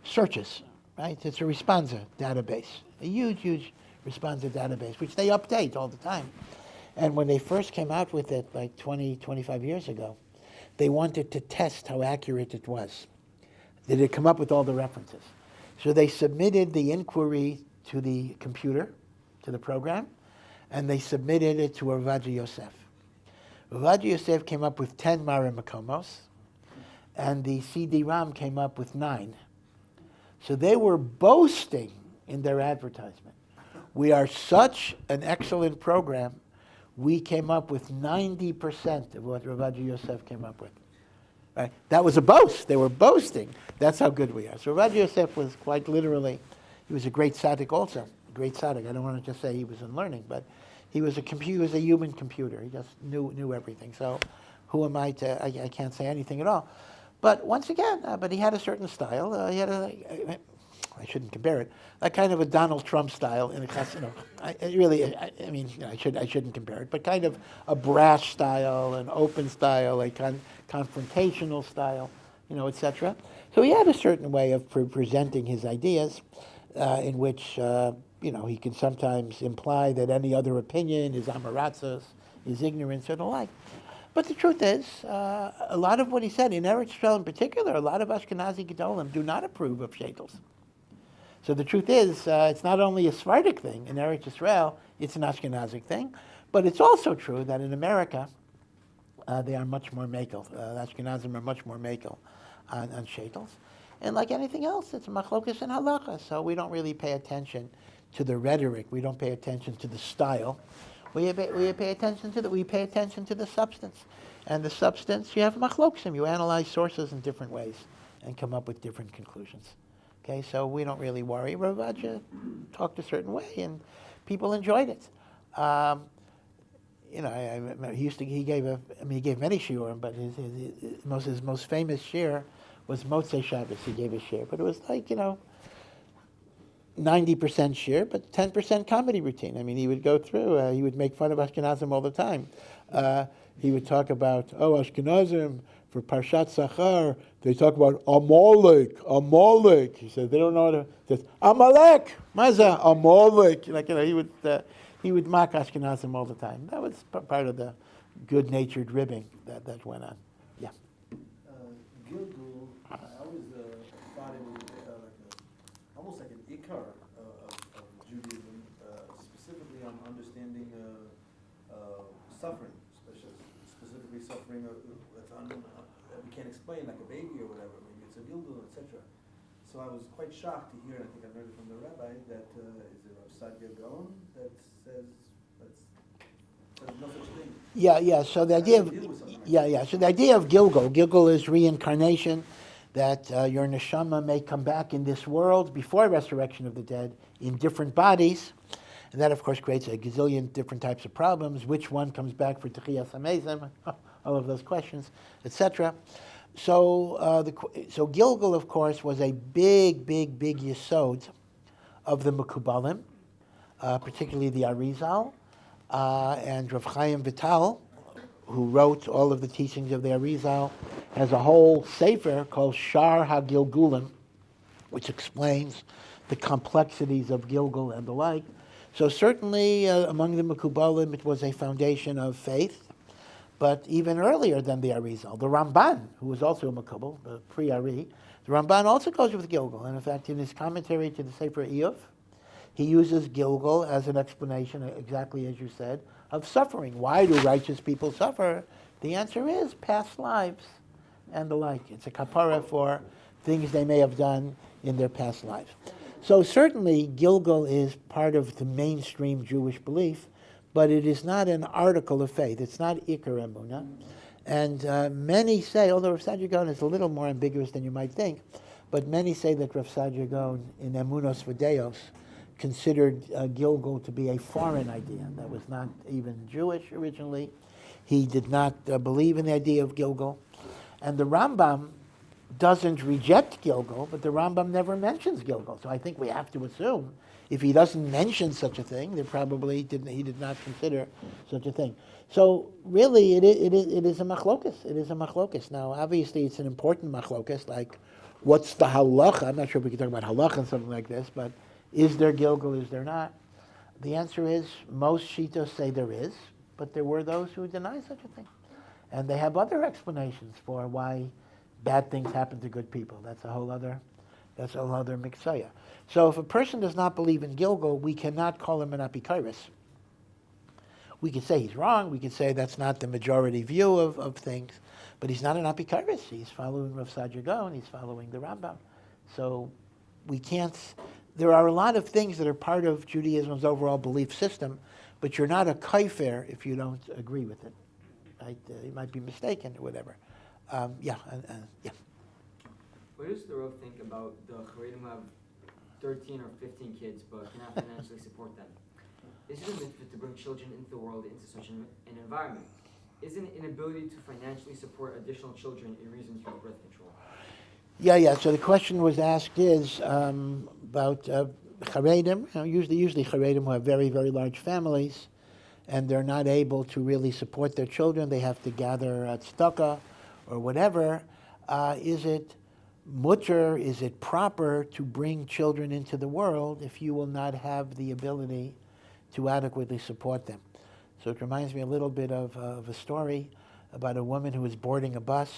searches, right? It's a responsa database, a huge responsa database, which they update all the time. And when they first came out with it, like 25 years ago, they wanted to test how accurate it was. Did it come up with all the references? So they submitted the inquiry to the computer, to the program, and they submitted it to Ohr Somayach Yosef. Ohr Somayach Yosef came up with 10 Mara Makomos, and the CD-ROM came up with 9. So they were boasting in their advertisement. We are such an excellent program, we came up with 90% of what Ohr Somayach Yosef came up with. Right? That was a boast. They were boasting. That's how good we are. So Ohr Somayach Yosef was quite literally, he was a great tzaddik also. A great tzaddik. I don't want to just say he was in learning, but he was a human computer. He just knew everything. So who am I to, I can't say anything at all. But once again, but he had a certain style. I shouldn't compare it, a kind of a Donald Trump style in a class, I shouldn't compare it, but kind of a brash style, an open style, a confrontational style, etc. So he had a certain way of presenting his ideas, in which, he can sometimes imply that any other opinion is amaratzos, is ignorance, or the like. But the truth is, a lot of what he said, in Eretz Yisrael in particular, a lot of Ashkenazi Gedolim do not approve of sheitels. So the truth is, it's not only a Sephardic thing in Eretz Yisrael, it's an Ashkenazic thing, but it's also true that in America, they are much more makel. Ashkenazim are much more makel on sheitels. And like anything else, it's machlokas and halacha, so we don't really pay attention to the rhetoric, we don't pay attention to the style, we pay attention to the substance. And the substance, you have machloksim, you analyze sources in different ways and come up with different conclusions. Okay, so we don't really worry. Rav Ovadiah talked a certain way, and people enjoyed it. He gave many shiurim, but his most famous shiur was Motzei Shabbos. He gave a shiur, but it was like 90% shiur, but 10% comedy routine. He would go through. He would make fun of Ashkenazim all the time. He would talk about Ashkenazim. For Parshat Zachar, they talk about Amalek. He said they don't know how to. Says Amalek, Maza, Amalek. He would mock Ashkenazim all the time. That was part of the good-natured ribbing that went on. Yeah. Gilgul, I always thought it was almost like an ikar of Judaism, specifically on understanding suffering, specifically suffering that's that we can't explain, like a baby or whatever. Maybe it's a gilgul, etc. So I was quite shocked to hear, and I think I heard it from the rabbi, that is it Rav Sadia Gaon that says there's no such thing. Yeah. So the idea of So the idea of gilgul is reincarnation. that your neshama may come back in this world before resurrection of the dead in different bodies. And that, of course, creates a gazillion different types of problems. Which one comes back for Techiyas Hamezim? All of those questions, etc. So gilgul, of course, was a big yesod of the Mekubalim, particularly the Arizal, and Rav Chaim Vital, who wrote all of the teachings of the Arizal, has a whole sefer called Shar HaGilgulim, which explains the complexities of gilgul and the like. So certainly among the Mekubalim it was a foundation of faith, but even earlier than the Arizal, the Ramban, who was also a Mekubal, the pre-Ari, the Ramban also goes with gilgul. And in fact, in his commentary to the Sefer Iyov, he uses gilgul as an explanation, exactly as you said, of suffering. Why do righteous people suffer? The answer is past lives and the like. It's a kapara for things they may have done in their past lives. So certainly gilgul is part of the mainstream Jewish belief, but it is not an article of faith. It's not Ikar Emunah. And many say, although Rav Saadia Gaon is a little more ambiguous than you might think, but many say that Rav Saadia Gaon in Emunos V'Deos considered gilgul to be a foreign idea that was not even Jewish originally. He did not believe in the idea of gilgul. And the Rambam doesn't reject gilgul, but the Rambam never mentions gilgul. So I think we have to assume if he doesn't mention such a thing, he did not consider such a thing. So really, it is a machlokus. It is a machlokus. Now, obviously, it's an important machlokus. Like, what's the halacha? I'm not sure if we can talk about halacha and something like this, but is there gilgul? Is there not? The answer is most shitos say there is, but there were those who deny such a thing, and they have other explanations for why bad things happen to good people. That's a whole other miksaya. So if a person does not believe in gilgul, we cannot call him an apikairis. We could say he's wrong. We could say that's not the majority view of things, but he's not an apikairis. He's following Rav Saadia Gaon. He's following the Rambam. So we can't. There are a lot of things that are part of Judaism's overall belief system, but you're not a kaifer if you don't agree with it. Right? You might be mistaken or whatever. Yeah. What does the Rav think about the Charedim who have 13 or 15 kids but cannot financially support them? Is it a mitzvah to bring children into the world into such an environment? Is an inability to financially support additional children a reason to use birth control? Yeah. So the question was asked is about Charedim. Usually Charedim who have very, very large families, and they're not able to really support their children. They have to gather tzedakah or whatever. Is it mutter? Is it proper to bring children into the world if you will not have the ability to adequately support them? So it reminds me a little bit of a story about a woman who was boarding a bus,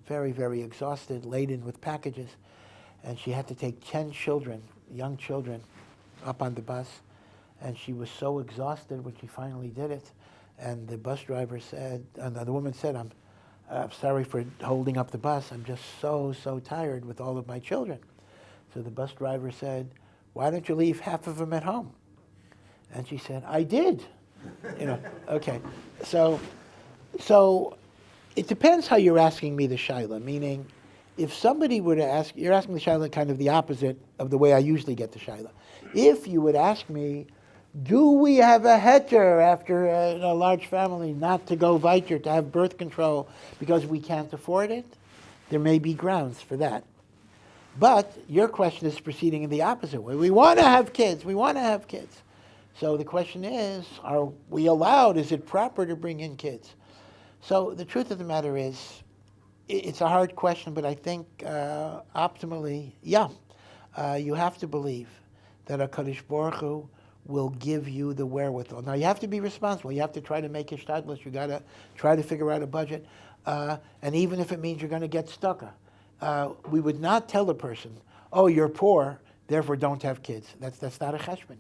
very, very exhausted, laden with packages, and she had to take 10 children, young children, up on the bus, and she was so exhausted when she finally did it, and the bus driver said, and the woman said, I'm sorry for holding up the bus, I'm just so tired with all of my children. So the bus driver said, why don't you leave half of them at home? And she said, I did. Okay. So it depends how you're asking me the shaila, meaning if somebody were to ask, you're asking the shaila kind of the opposite of the way I usually get the shaila. If you would ask me, do we have a heter after a large family not to go weiter, to have birth control because we can't afford it? There may be grounds for that. But your question is proceeding in the opposite way. We want to have kids. So the question is, are we allowed? Is it proper to bring in kids? So the truth of the matter is, it's a hard question, but I think optimally, you have to believe that HaKadosh Baruch Hu will give you the wherewithal. Now, you have to be responsible. You have to try to make a shtadlus. You got to try to figure out a budget. And even if it means you're going to get stuck, we would not tell a person, oh, you're poor, therefore don't have kids. That's not a cheshbon.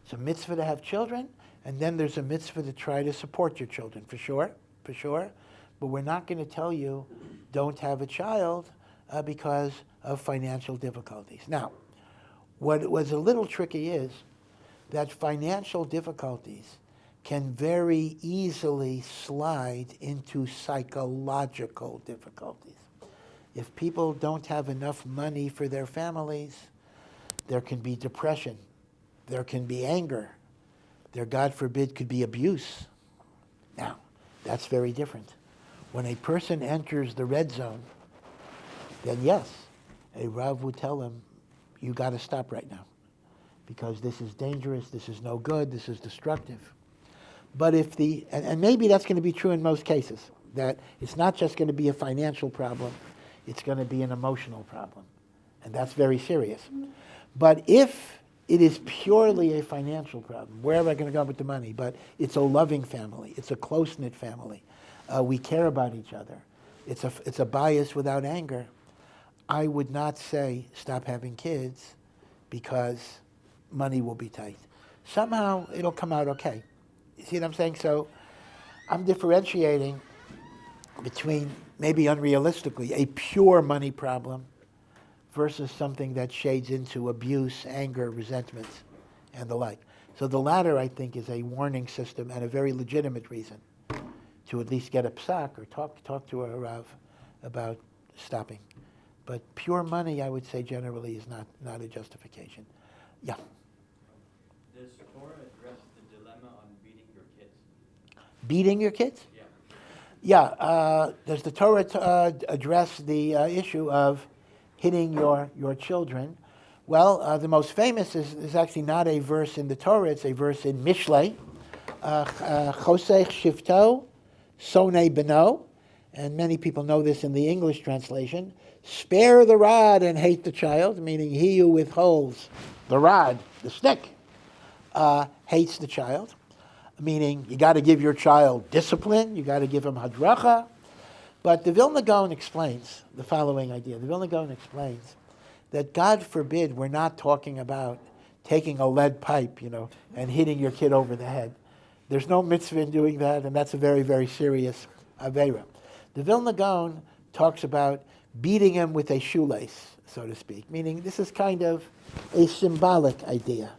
It's a mitzvah to have children, and then there's a mitzvah to try to support your children, for sure. But we're not going to tell you, don't have a child because of financial difficulties. Now, what was a little tricky is that financial difficulties can very easily slide into psychological difficulties. If people don't have enough money for their families, there can be depression. There can be anger. There, God forbid, could be abuse. Now, that's very different. When a person enters the red zone, then yes, a Rav would tell him, you got to stop right now, because this is dangerous, this is no good, this is destructive. But if and maybe that's going to be true in most cases, that it's not just going to be a financial problem, it's going to be an emotional problem. And that's very serious. But if it is purely a financial problem, where am I going to go with the money? But it's a loving family, it's a close-knit family. We care about each other. It's a bias without anger. I would not say stop having kids because money will be tight. Somehow it'll come out okay. You see what I'm saying? So I'm differentiating between, maybe unrealistically, a pure money problem versus something that shades into abuse, anger, resentment, and the like. So the latter, I think, is a warning system and a very legitimate reason to at least get a psak or talk to a Rav about stopping. But pure money, I would say, generally is not a justification. Yeah. Does Torah address the dilemma on beating your kids? Beating your kids? Yeah. Yeah. Does the Torah address the issue of hitting your children? Well, the most famous is actually not a verse in the Torah, it's a verse in Mishlei. Chosech shifto, sonei beno. And many people know this in the English translation. Spare the rod and hate the child, meaning he who withholds the rod, the stick, hates the child. Meaning you got to give your child discipline, you got to give him hadracha. But the Vilna Gaon explains the following idea. The Vilna Gaon explains that God forbid we're not talking about taking a lead pipe, and hitting your kid over the head. There's no mitzvah in doing that, and that's a very, very serious aveira. The Vilna Gaon talks about beating him with a shoelace, so to speak, meaning this is kind of a symbolic idea,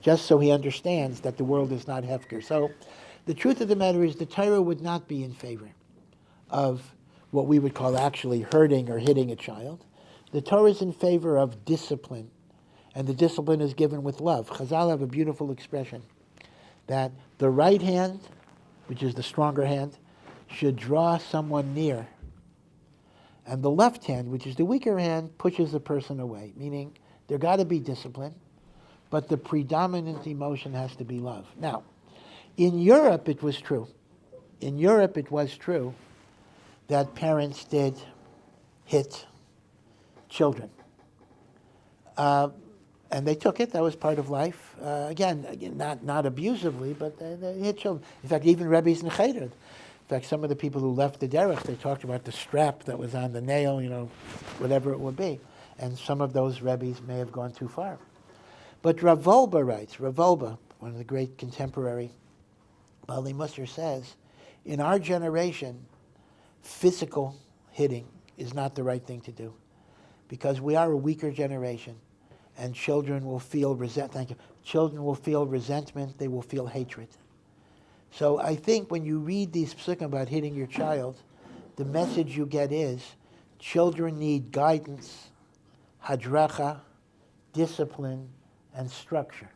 just so he understands that the world is not hefker. So the truth of the matter is the Torah would not be in favor of what we would call actually hurting or hitting a child. The Torah is in favor of discipline, and the discipline is given with love. Chazal have a beautiful expression that the right hand, which is the stronger hand, should draw someone near, and the left hand, which is the weaker hand, pushes the person away, meaning there got to be discipline, but the predominant emotion has to be love. Now, in Europe it was true. In Europe it was true that parents did hit children. And they took it, that was part of life. Again, not abusively, but they hit children. In fact, even Rebbe's in Cheder. In fact, some of the people who left the derech, they talked about the strap that was on the nail, whatever it would be. And some of those Rebbe's may have gone too far. But Rav Wolbe writes, Rav Wolbe, one of the great contemporary Bali Musar, says, in our generation, physical hitting is not the right thing to do, because we are a weaker generation, and children will feel Children will feel resentment. They will feel hatred. So I think when you read these psukim about hitting your child, the message you get is children need guidance, hadracha, discipline, and structure.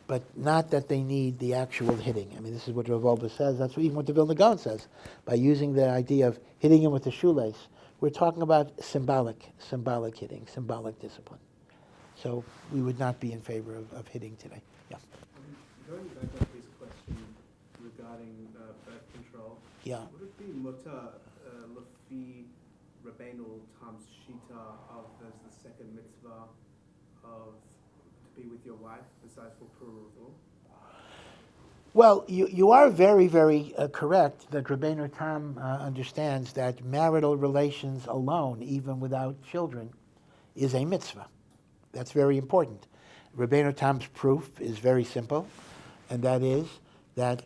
But not that they need the actual hitting. I mean, this is what Rav Wolbe says. That's even what the Vilna Gaon says. By using the idea of hitting him with a shoelace, we're talking about symbolic hitting, symbolic discipline. So we would not be in favor of hitting today. Yeah. Going back to this question regarding birth control, Yeah. would it be mutter lefi Rabbeinu Tam's shita of there's the second mitzvah of to be with your wife besides for perusal? Well, you are very, very correct that Rabbeinu Tam understands that marital relations alone, even without children, is a mitzvah. That's very important. Rabbeinu Tam's proof is very simple, and that is that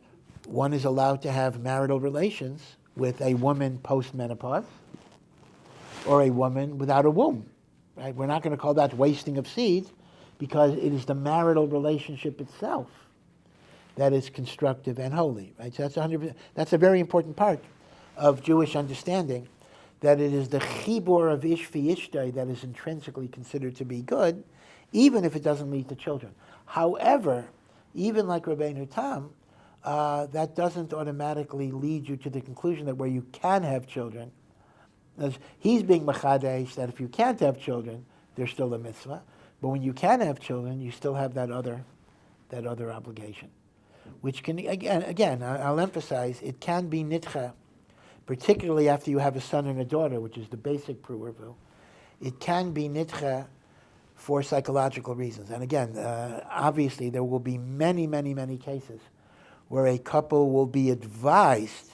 one is allowed to have marital relations with a woman post-menopause or a woman without a womb. Right? We're not going to call that wasting of seed, because it is the marital relationship itself that is constructive and holy. Right? So that's 100%. That's a very important part of Jewish understanding, that it is the chibur of ish v'ishtay that is intrinsically considered to be good, even if it doesn't lead to children. However, even like Rabbeinu Tam, that doesn't automatically lead you to the conclusion that where you can have children, as he's being machadesh, that if you can't have children, there's still a mitzvah. But when you can have children, you still have that other obligation, which can again I'll emphasize, it can be nitcha, particularly after you have a son and a daughter, which is the basic pruervu. It can be nitcha for psychological reasons, and again, obviously there will be many cases where a couple will be advised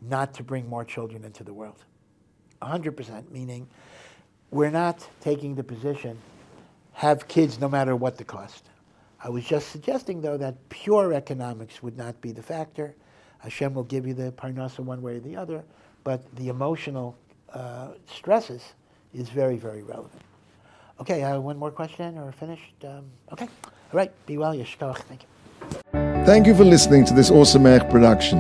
not to bring more children into the world. 100%, meaning we're not taking the position, have kids no matter what the cost. I was just suggesting, though, that pure economics would not be the factor. Hashem will give you the parnasa one way or the other, but the emotional stresses is very, very relevant. Okay, one more question or finished? Okay, all right, be well, yeshkoach, thank you. Thank you for listening to this Ohr Somayach production.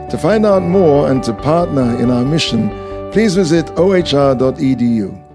To find out more and to partner in our mission, please visit ohr.edu.